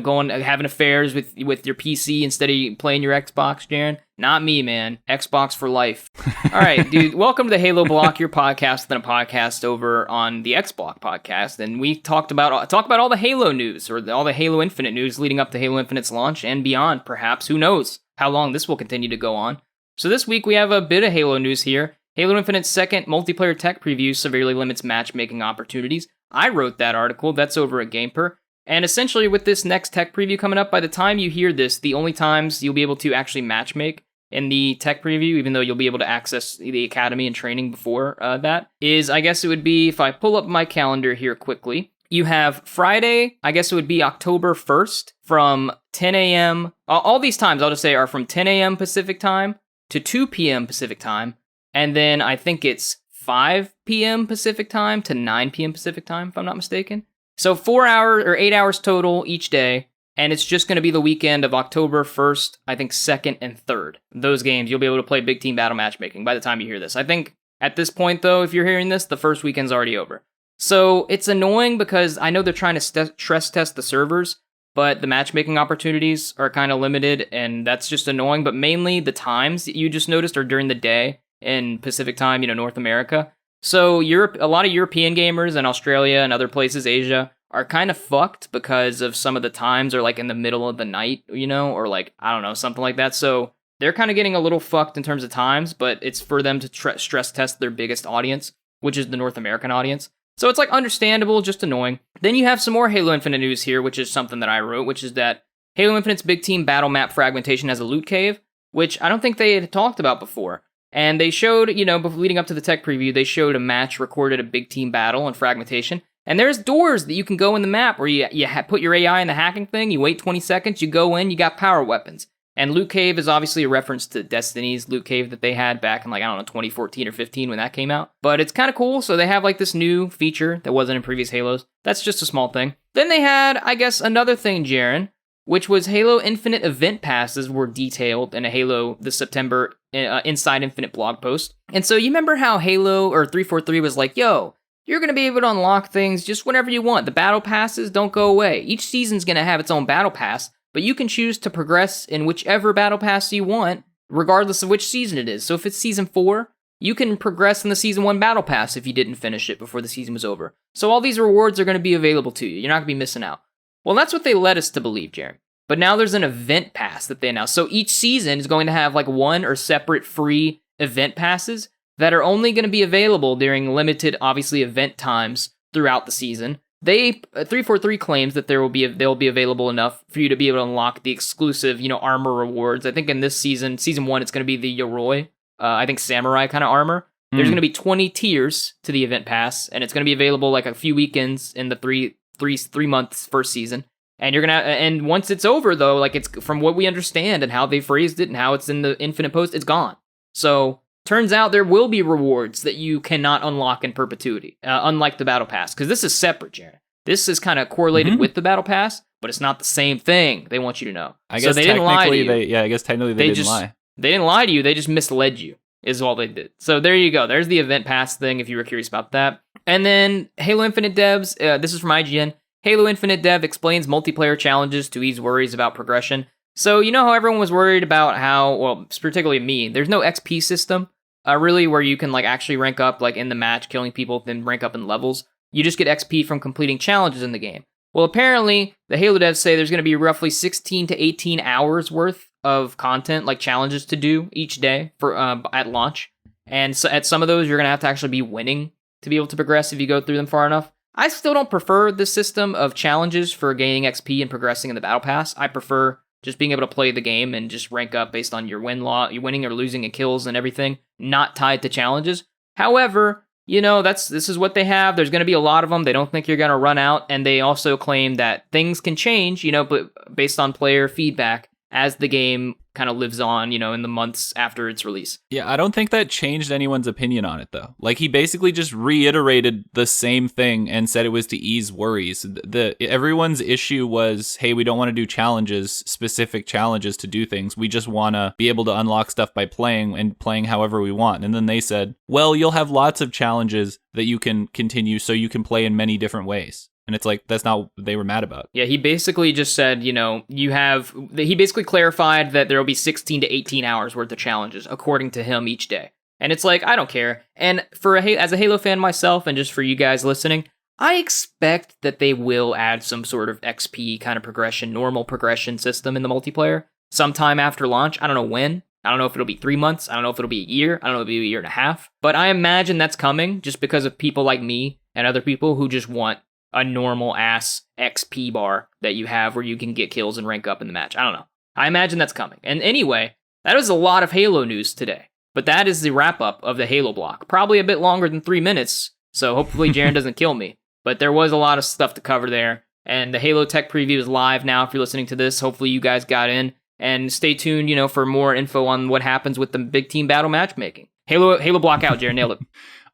going having affairs with your PC instead of playing your Xbox, Jaron. Not me, man. Xbox for life. All right, dude. Welcome to the Halo Block, your podcast, then a podcast over on the Xbox podcast, and we talk about all the Halo news or all the Halo Infinite news leading up to Halo Infinite's launch and beyond. Perhaps, who knows how long this will continue to go on. So this week we have a bit of Halo news here. Halo Infinite's second multiplayer tech preview severely limits matchmaking opportunities. I wrote that article. That's over at Gameper. And essentially, with this next tech preview coming up, by the time you hear this, the only times you'll be able to actually matchmake in the tech preview, even though you'll be able to access the academy and training before that, is, I guess it would be, if I pull up my calendar here quickly, you have Friday, I guess it would be October 1st, from 10 a.m. All these times, I'll just say, are from 10 a.m. Pacific time to 2 p.m. Pacific time, and then I think it's 5 p.m. Pacific time to 9 p.m. Pacific time, if I'm not mistaken. So 4 hours or 8 hours total each day, and it's just going to be the weekend of October 1st, I think 2nd and 3rd. Those games, you'll be able to play big team battle matchmaking by the time you hear this. I think at this point, though, if you're hearing this, the first weekend's already over. So it's annoying because I know they're trying to stress test the servers, but the matchmaking opportunities are kind of limited, and that's just annoying. But mainly the times that you just noticed are during the day in Pacific time, North America. So Europe, a lot of European gamers and Australia and other places, Asia, are kind of fucked because of some of the times are like in the middle of the night, or like, I don't know, something like that. So they're kind of getting a little fucked in terms of times, but it's for them to stress test their biggest audience, which is the North American audience. So it's like understandable, just annoying. Then you have some more Halo Infinite news here, which is something that I wrote, which is that Halo Infinite's big team battle map fragmentation has a loot cave, which I don't think they had talked about before. And they showed, leading up to the tech preview, they showed a match recorded a big team battle and fragmentation. And there's doors that you can go in the map where you put your AI in the hacking thing, you wait 20 seconds, you go in, you got power weapons. And Loot Cave is obviously a reference to Destiny's Loot Cave that they had back in 2014 or 15 when that came out. But it's kind of cool, so they have this new feature that wasn't in previous Halos. That's just a small thing. Then they had, I guess, another thing, Jaren, which was Halo Infinite event passes were detailed in a Halo this September Inside Infinite blog post. And so you remember how Halo or 343 was like, yo, you're going to be able to unlock things just whenever you want. The battle passes don't go away. Each season's going to have its own battle pass, but you can choose to progress in whichever battle pass you want, regardless of which season it is. So if it's season 4, you can progress in the season 1 battle pass if you didn't finish it before the season was over. So all these rewards are going to be available to you. You're not going to be missing out. Well, that's what they led us to believe, Jeremy. But now there's an event pass that they announced. So each season is going to have one or separate free event passes that are only going to be available during limited, obviously, event times throughout the season. 343 claims that they'll be available enough for you to be able to unlock the exclusive, armor rewards. I think in this season 1, it's going to be the Yoroi, I think samurai kind of armor. There's going to be 20 tiers to the event pass, and it's going to be available a few weekends in the three months first season. And and once it's over though, it's from what we understand and how they phrased it and how it's in the Infinite post, it's gone. So turns out there will be rewards that you cannot unlock in perpetuity, unlike the Battle Pass, because this is separate, Jared. This is kind of correlated with the Battle Pass, but it's not the same thing. They want you to know. I guess they didn't lie to you. I guess technically they didn't lie. They didn't lie to you. They just misled you, is all they did. So there you go. There's the Event Pass thing, if you were curious about that. And then Halo Infinite devs, this is from IGN. Halo Infinite dev explains multiplayer challenges to ease worries about progression. So you know how everyone was worried about how, well, particularly me, there's no XP system, really, where you can actually rank up in the match, killing people, then rank up in levels. You just get XP from completing challenges in the game. Well, apparently, the Halo devs say there's going to be roughly 16 to 18 hours worth of content, challenges to do each day for at launch. And so at some of those, you're going to have to actually be winning to be able to progress if you go through them far enough. I still don't prefer the system of challenges for gaining XP and progressing in the Battle Pass. I prefer just being able to play the game and just rank up based on your winning or losing and kills and everything, not tied to challenges. However, this is what they have. There's going to be a lot of them. They don't think you're going to run out, and they also claim that things can change, but based on player feedback as the game kind of lives on, in the months after its release. Yeah, I don't think that changed anyone's opinion on it, though. Like, he basically just reiterated the same thing and said it was to ease worries. Everyone's issue was, hey, we don't want to do challenges, specific challenges to do things. We just want to be able to unlock stuff by playing and playing however we want. And then they said, well, you'll have lots of challenges that you can continue so you can play in many different ways. And it's like, that's not what they were mad about. Yeah, he basically just said, he basically clarified that there will be 16 to 18 hours worth of challenges, according to him, each day. And it's like, I don't care. And as a Halo fan myself, and just for you guys listening, I expect that they will add some sort of XP kind of progression, normal progression system in the multiplayer sometime after launch. I don't know when. I don't know if it'll be 3 months. I don't know if it'll be a year. I don't know if it'll be a year and a half. But I imagine that's coming just because of people like me and other people who just want a normal ass XP bar that you have where you can get kills and rank up in the match. I don't know. I imagine that's coming. And anyway, that was a lot of Halo news today. But that is the wrap up of the Halo block. Probably a bit longer than 3 minutes, so hopefully Jaren doesn't kill me. But there was a lot of stuff to cover there. And the Halo Tech preview is live now if you're listening to this. Hopefully you guys got in. And stay tuned, for more info on what happens with the big team battle matchmaking. Halo block out, Jaren. Nailed it.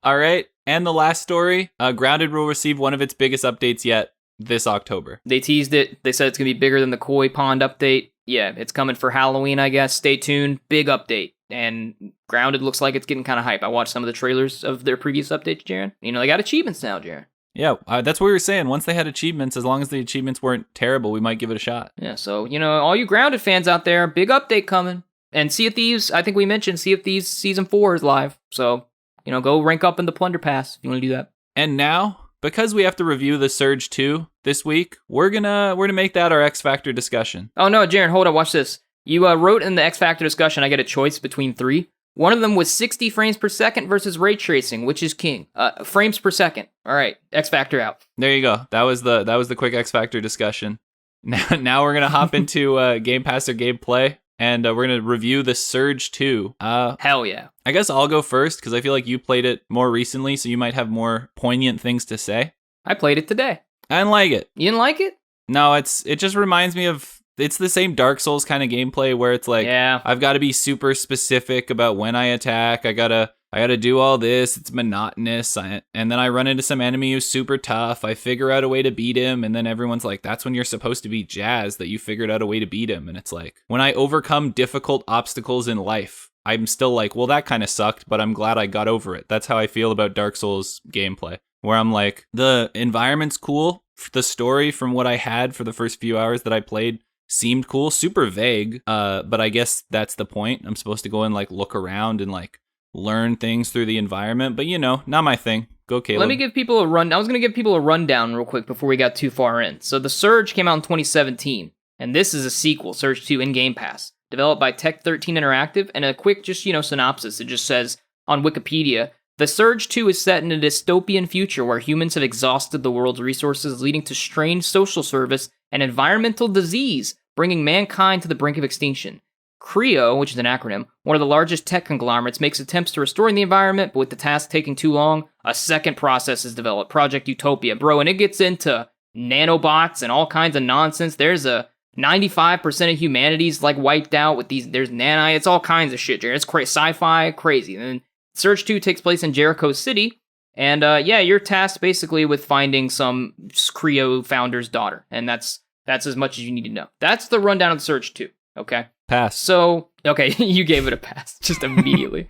All right. And the last story, Grounded will receive one of its biggest updates yet this October. They teased it. They said it's going to be bigger than the Koi Pond update. Yeah, it's coming for Halloween, I guess. Stay tuned. Big update. And Grounded looks like it's getting kind of hype. I watched some of the trailers of their previous updates, Jaren. They got achievements now, Jaren. Yeah, that's what we were saying. Once they had achievements, as long as the achievements weren't terrible, we might give it a shot. Yeah, so, all you Grounded fans out there, big update coming. And Sea of Thieves, I think we mentioned Sea of Thieves Season 4 is live. So, go rank up in the Plunder Pass if you want to do that. And now, because we have to review the Surge 2 this week, we're gonna make that our X Factor discussion. Oh no, Jaren, hold on, watch this. You wrote in the X Factor discussion, I get a choice between 3. One of them was 60 frames per second versus ray tracing, which is king. Frames per second. All right, X Factor out. There you go. That was the quick X Factor discussion. Now we're gonna hop into Game Pass or Gameplay. And we're going to review the Surge 2. Hell yeah. I guess I'll go first, because I feel like you played it more recently, so you might have more poignant things to say. I played it today. I didn't like it. You didn't like it? No, it just reminds me of... It's the same Dark Souls kind of gameplay, where it's like, yeah. I've got to be super specific about when I attack. I gotta do all this. It's monotonous. And then I run into some enemy who's super tough. I figure out a way to beat him. And then everyone's like, that's when you're supposed to be jazzed that you figured out a way to beat him. And it's like, when I overcome difficult obstacles in life, I'm still like, well, that kind of sucked, but I'm glad I got over it. That's how I feel about Dark Souls gameplay, where I'm like, the environment's cool. The story from what I had for the first few hours that I played seemed cool, super vague. But I guess that's the point. I'm supposed to go and like look around and like learn things through the environment, but not my thing. Go, Caleb. Let me give people a run. I was going to give people a rundown real quick before we got too far in. So the Surge came out in 2017, and this is a sequel, Surge 2 in Game Pass, developed by Tech 13 Interactive. And a quick synopsis. It just says on Wikipedia, the Surge 2 is set in a dystopian future where humans have exhausted the world's resources, leading to strained social service and environmental disease, bringing mankind to the brink of extinction. CREO, which is an acronym, one of the largest tech conglomerates, makes attempts to restore the environment, but with the task taking too long, a second process is developed, Project Utopia. Bro, and it gets into nanobots and all kinds of nonsense. There's a 95% of humanity's like wiped out with there's nani, it's all kinds of shit, Jared. It's sci-fi, crazy. And then Surge 2 takes place in Jericho City, and you're tasked basically with finding some CREO founder's daughter, and that's as much as you need to know. That's the rundown of Surge 2, okay? Pass. So, okay, you gave it a pass just immediately.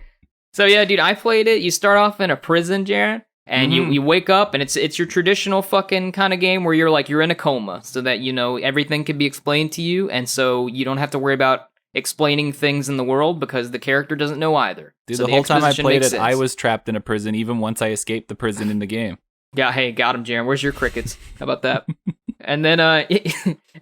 So yeah, dude, I played it. You start off in a prison, Jared, and you wake up, and it's your traditional fucking kind of game where you're in a coma, so that everything can be explained to you, and so you don't have to worry about explaining things in the world because the character doesn't know either. Dude, so the whole time I played it, sense. I was trapped in a prison, even once I escaped the prison in the game. Yeah, hey, got him, Jaron. Where's your crickets? How about that? And then,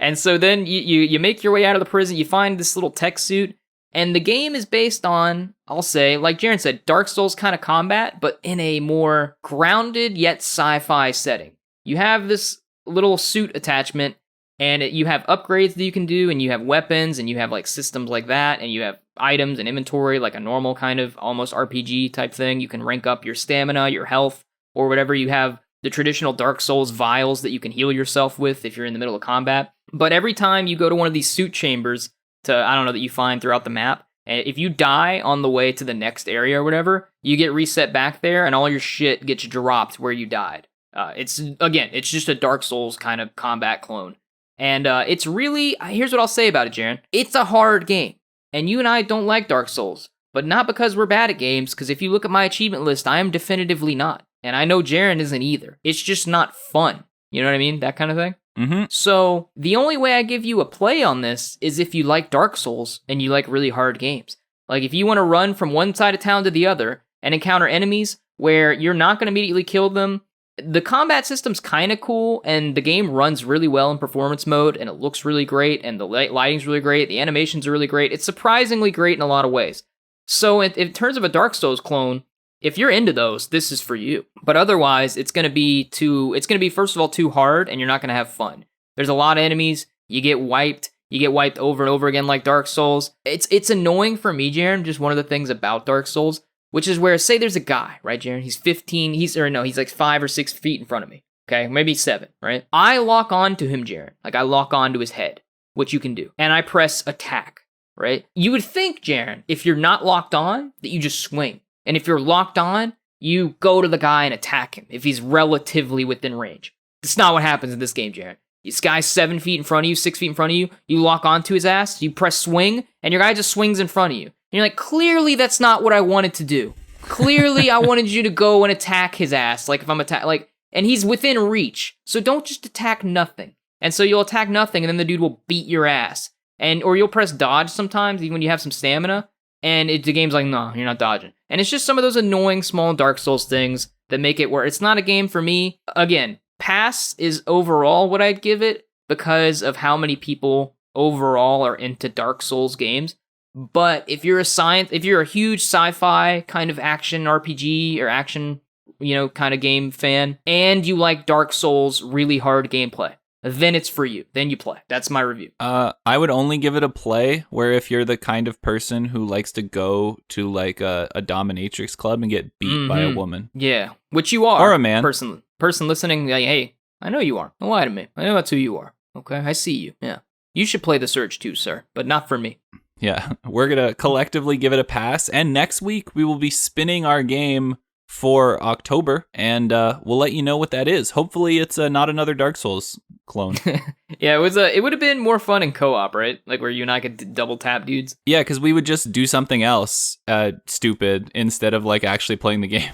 and so then you make your way out of the prison. You find this little tech suit, and the game is based on, I'll say, like Jaren said, Dark Souls kind of combat, but in a more grounded yet sci-fi setting. You have this little suit attachment, and you have upgrades that you can do, and you have weapons, and you have like systems like that, and you have items and inventory, like a normal kind of almost RPG type thing. You can rank up your stamina, your health, or whatever. You have the traditional Dark Souls vials that you can heal yourself with if you're in the middle of combat. But every time you go to one of these suit chambers, I don't know, that you find throughout the map. And if you die on the way to the next area or whatever, you get reset back there and all your shit gets dropped where you died. It's just a Dark Souls kind of combat clone. And it's really, here's what I'll say about it, Jaren. It's a hard game. And you and I don't like Dark Souls. But not because we're bad at games, because if you look at my achievement list, I am definitively not. And I know Jaren isn't either. It's just not fun. You know what I mean? That kind of thing. Mm-hmm. So the only way I give you a play on this is if you like Dark Souls and you like really hard games. Like if you want to run from one side of town to the other and encounter enemies where you're not going to immediately kill them, the combat system's kind of cool and the game runs really well in performance mode and it looks really great and the lighting's really great, the animations are really great. It's surprisingly great in a lot of ways. So in terms of a Dark Souls clone, if you're into those, this is for you. But otherwise, it's going to be first of all too hard and you're not going to have fun. There's a lot of enemies, you get wiped over and over again like Dark Souls. It's annoying for me, Jaren, just one of the things about Dark Souls, which is where, say there's a guy, right, Jaren? He's 15, he's like 5 or 6 feet in front of me, okay? Maybe 7, right? I lock on to him, Jaren. Like, I lock on to his head, which you can do. And I press attack, right? You would think, Jaren, if you're not locked on, that you just swing. And if you're locked on, you go to the guy and attack him if he's relatively within range. That's not what happens in this game, Jaren. This guy's 7 feet in front of you, 6 feet in front of you, you lock onto his ass, you press swing, and your guy just swings in front of you. And you're like, clearly that's not what I wanted to do. Clearly I wanted you to go and attack his ass, like if I'm and he's within reach. So don't just attack nothing. And so you'll attack nothing, and then the dude will beat your ass. Or you'll press dodge sometimes, even when you have some stamina, and the game's like, no, you're not dodging. And it's just some of those annoying small Dark Souls things that make it where it's not a game for me. Again, pass is overall what I'd give it because of how many people overall are into Dark Souls games. But if you're a huge sci-fi kind of action RPG or action, kind of game fan, and you like Dark Souls really hard gameplay, then it's for you. Then you play. That's my review. I would only give it a play where if you're the kind of person who likes to go to like a dominatrix club and get beat by a woman. Yeah, which you are. Or a man. Person listening, like, hey, I know you are. Don't lie to me. I know that's who you are. Okay, I see you. Yeah. You should play The Surge too, sir, but not for me. Yeah, we're going to collectively give it a pass. And next week, we will be spinning our game for October, and we'll let you know what that is. Hopefully, it's not another Dark Souls clone. Yeah, it would have been more fun in co-op, right? Like where you and I could double tap dudes. Yeah, because we would just do something else stupid instead of like actually playing the game.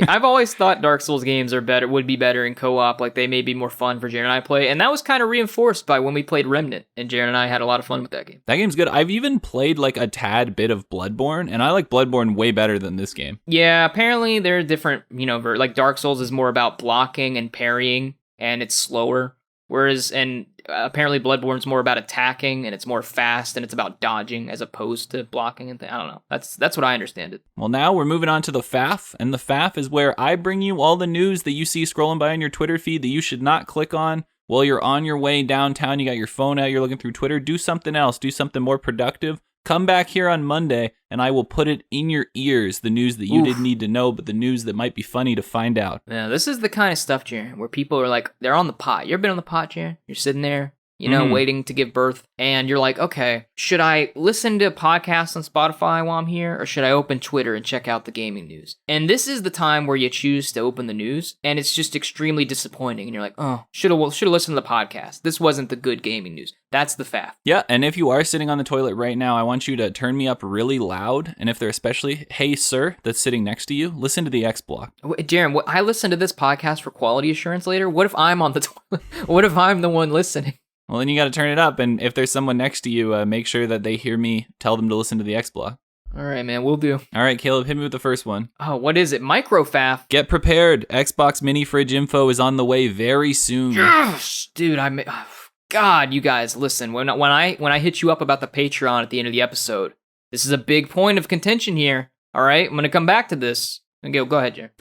I've always thought Dark Souls games would be better in co-op. Like they may be more fun for Jaren and I play, and that was kind of reinforced by when we played Remnant, and Jaren and I had a lot of fun with that game. That game's good. I've even played like a tad bit of Bloodborne, and I like Bloodborne way better than this game. Yeah, apparently they're different. Like Dark Souls is more about blocking and parrying, and it's slower. Whereas, apparently Bloodborne's more about attacking, and it's more fast, and it's about dodging as opposed to blocking and I don't know. That's what I understand it. Well, now we're moving on to the FAF, and the FAF is where I bring you all the news that you see scrolling by on your Twitter feed that you should not click on while you're on your way downtown. You got your phone out, you're looking through Twitter. Do something else. Do something more productive. Come back here on Monday, and I will put it in your ears, the news that you didn't need to know, but the news that might be funny to find out. Yeah, this is the kind of stuff, Jaren, where people are like, they're on the pot. You ever been on the pot, Jaren? You're sitting there, waiting to give birth, and you're like, okay, should I listen to podcasts on Spotify while I'm here, or should I open Twitter and check out the gaming news? And this is the time where you choose to open the news, and it's just extremely disappointing, and you're like, oh, should have listened to the podcast. This wasn't the good gaming news. That's the FAF. Yeah, and if you are sitting on the toilet right now, I want you to turn me up really loud, and if they're especially, hey, sir, that's sitting next to you, listen to the X Block. Jaren, I listen to this podcast for quality assurance later. What if I'm on the toilet? What if I'm the one listening? Well, then you got to turn it up, and if there's someone next to you, make sure that they hear me tell them to listen to the X Block. All right, man, we'll do. All right, Caleb, hit me with the first one. Oh, what is it? Microfaf. Get prepared. Xbox mini fridge info is on the way very soon. Gosh, dude, God, you guys, listen. When I hit you up about the Patreon at the end of the episode, this is a big point of contention here. All right, I'm gonna come back to this. Go ahead, Jared.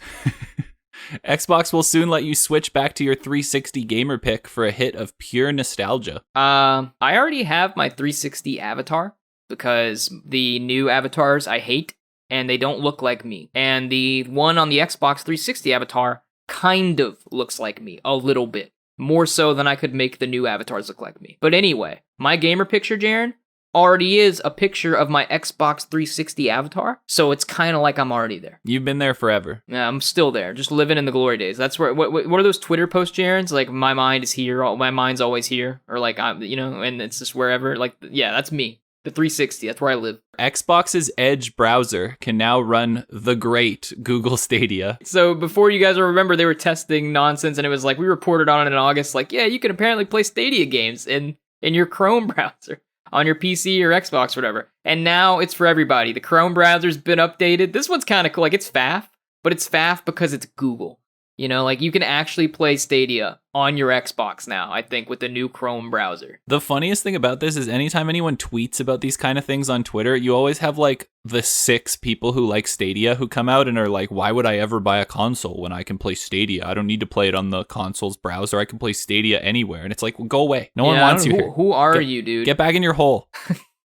Xbox will soon let you switch back to your 360 gamer pick for a hit of pure nostalgia. I already have my 360 avatar because the new avatars I hate and they don't look like me. And the one on the Xbox 360 avatar kind of looks like me a little bit. More so than I could make the new avatars look like me. But anyway, my gamer picture, Jaren, already is a picture of my Xbox 360 avatar. So it's kind of like I'm already there. You've been there forever. Yeah, I'm still there, just living in the glory days. That's where. What are those Twitter posts, Jaren's? Like, my mind is here. My mind's always here, or like I'm, and it's just wherever. Like, yeah, that's me. The 360. That's where I live. Xbox's Edge browser can now run the great Google Stadia. So before you guys will remember, they were testing nonsense, and it was like we reported on it in August. Like, yeah, you can apparently play Stadia games in your Chrome browser on your PC or Xbox or whatever. And now it's for everybody. The Chrome browser's been updated. This one's kind of cool. Like, it's faff, but it's faff because it's Google. Like you can actually play Stadia on your Xbox now, I think, with the new Chrome browser. The funniest thing about this is anytime anyone tweets about these kind of things on Twitter, you always have like the 6 people who like Stadia who come out and are like, why would I ever buy a console when I can play Stadia? I don't need to play it on the console's browser. I can play Stadia anywhere. And it's like, well, go away. No one wants you here. Who are you, dude? Get back in your hole.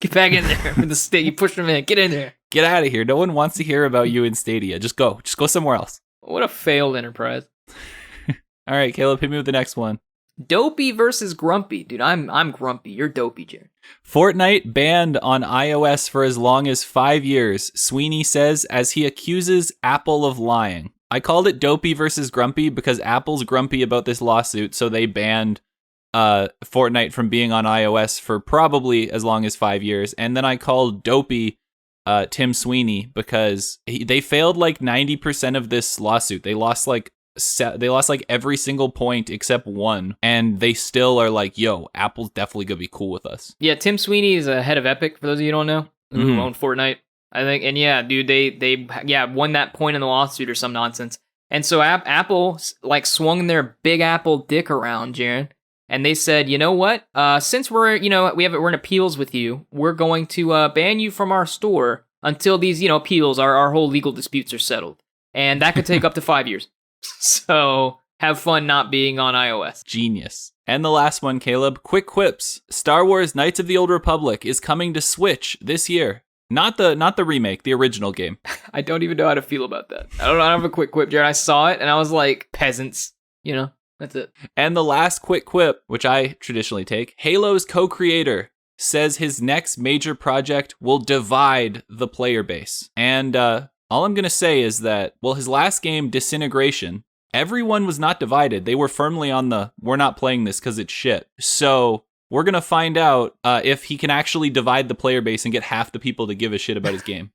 Get back in there with the stick. You push them in. Get in there. Get out of here. No one wants to hear about you in Stadia. Just go. Just go somewhere else. What a failed enterprise. All right, Caleb, hit me with the next one. Dopey versus Grumpy. Dude, I'm Grumpy. You're Dopey, Jared. Fortnite banned on iOS for as long as 5 years, Sweeney says, as he accuses Apple of lying. I called it Dopey versus Grumpy because Apple's grumpy about this lawsuit, so they banned Fortnite from being on iOS for probably as long as 5 years. And then I called Dopey Tim Sweeney because they failed like 90% of this lawsuit. They lost like every single point except one, and they still are like, yo, Apple's definitely gonna be cool with us. Yeah, Tim Sweeney is a head of Epic, for those of you who don't know, who own Fortnite, I think. And yeah, dude, they won that point in the lawsuit or some nonsense. And so Apple like swung their Big Apple dick around, Jaron, and they said, you know what? Since we're in appeals with you, we're going to ban you from our store until these appeals, our whole legal disputes are settled, and that could take up to 5 years. So have fun not being on iOS. Genius. And the last one, Caleb, quick quips. Star Wars Knights of the Old Republic is coming to Switch this year. Not the remake, the original game. I don't even know how to feel about that. I don't have a quick quip, Jared. I saw it and I was like, peasants, that's it. And the last quick quip, which I traditionally take, Halo's co-creator says his next major project will divide the player base. And all I'm going to say is that, well, his last game, Disintegration, everyone was not divided. They were firmly on the, we're not playing this because it's shit. So we're going to find out if he can actually divide the player base and get half the people to give a shit about his game.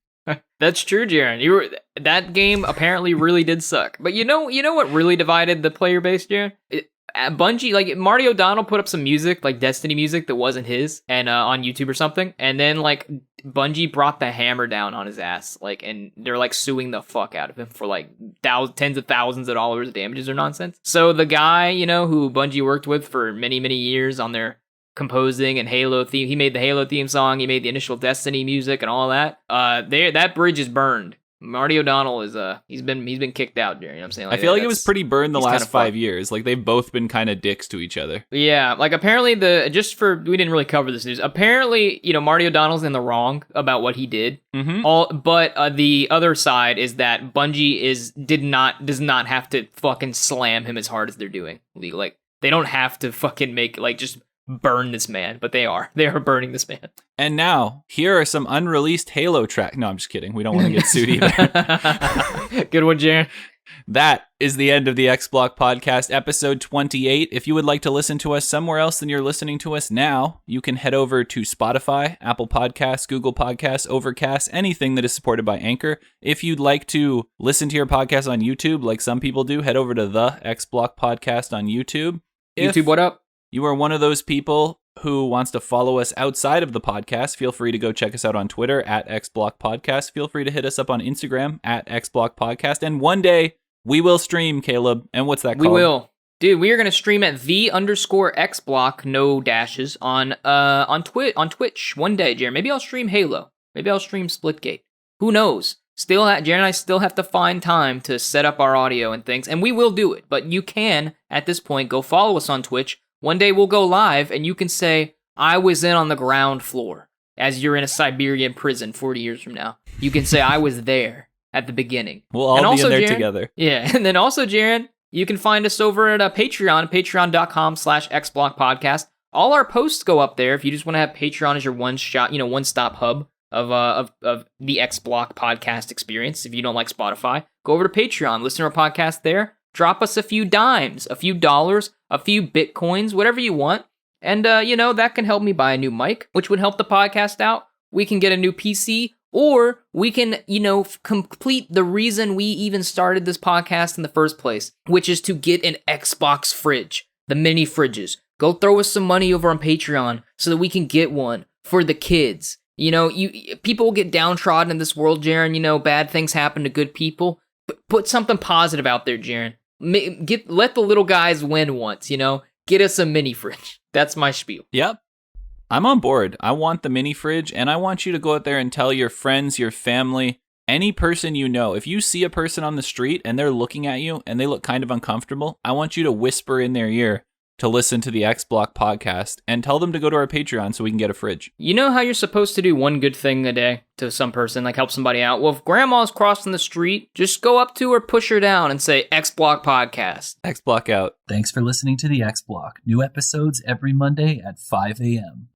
That's true, Jaron. That game apparently really did suck. But you know what really divided the player base, Jaron? Bungie, like Marty O'Donnell put up some music, like Destiny music that wasn't his, and on YouTube or something, and then like Bungie brought the hammer down on his ass, like, and they're like suing the fuck out of him for like tens of thousands of dollars of damages or nonsense. So the guy, who Bungie worked with for many, many years on their composing and Halo theme, he made the Halo theme song, he made the initial Destiny music and all that. That bridge is burned. Marty O'Donnell is he's been kicked out, Jerry. You know what I'm saying? Like, I feel like it was pretty burned the last 5 years. Like they've both been kind of dicks to each other. Yeah, like apparently we didn't really cover this news. Apparently, Marty O'Donnell's in the wrong about what he did. But the other side is that Bungie does not have to fucking slam him as hard as they're doing. Like they don't have to fucking make just burn this man, but they are burning this man. And now here are some unreleased Halo tracks. No, I'm just kidding. We don't want to get sued either. Good one, Jaron. That is the end of the X Block Podcast, episode 28. If you would like to listen to us somewhere else than you're listening to us now, you can head over to Spotify, Apple Podcasts, Google Podcasts, Overcast, anything that is supported by Anchor. If you'd like to listen to your podcast on YouTube, like some people do, head over to the X Block Podcast on YouTube. YouTube, what up? You are one of those people who wants to follow us outside of the podcast, feel free to go check us out on Twitter at XBlockPodcast. Feel free to hit us up on Instagram at XBlockPodcast. And one day we will stream, Caleb. And what's that called? We will. Dude, we are going to stream at _XBlock, no dashes, on Twitch one day, Jared. Maybe I'll stream Halo. Maybe I'll stream Splitgate. Who knows? Jared and I still have to find time to set up our audio and things, and we will do it. But you can, at this point, go follow us on Twitch. One day we'll go live, and you can say, I was in on the ground floor, as you're in a Siberian prison 40 years from now. You can say, I was there at the beginning. We'll all be in there together. Yeah, and then also, Jaron, you can find us over at Patreon, patreon.com/xblockpodcast. all our posts go up there if you just want to have Patreon as your one-stop hub of the X Block podcast experience. If you don't like Spotify, go over to Patreon, listen to our podcast there, drop us a few dimes, a few dollars, a few bitcoins, whatever you want. And, that can help me buy a new mic, which would help the podcast out. We can get a new PC, or we can, complete the reason we even started this podcast in the first place, which is to get an Xbox fridge, the mini fridges. Go throw us some money over on Patreon so that we can get one for the kids. People will get downtrodden in this world, Jaren. Bad things happen to good people. Put something positive out there, Jaren. Let the little guys win once, Get us a mini fridge. That's my spiel. Yep. I'm on board. I want the mini fridge, and I want you to go out there and tell your friends, your family, any person you know. If you see a person on the street and they're looking at you and they look kind of uncomfortable, I want you to whisper in their ear to listen to the X Block podcast and tell them to go to our Patreon so we can get a fridge. You know how you're supposed to do one good thing a day to some person, like help somebody out? Well, if grandma's crossing the street, just go up to her, push her down, and say, X Block podcast. X Block out. Thanks for listening to the X Block. New episodes every Monday at 5 a.m.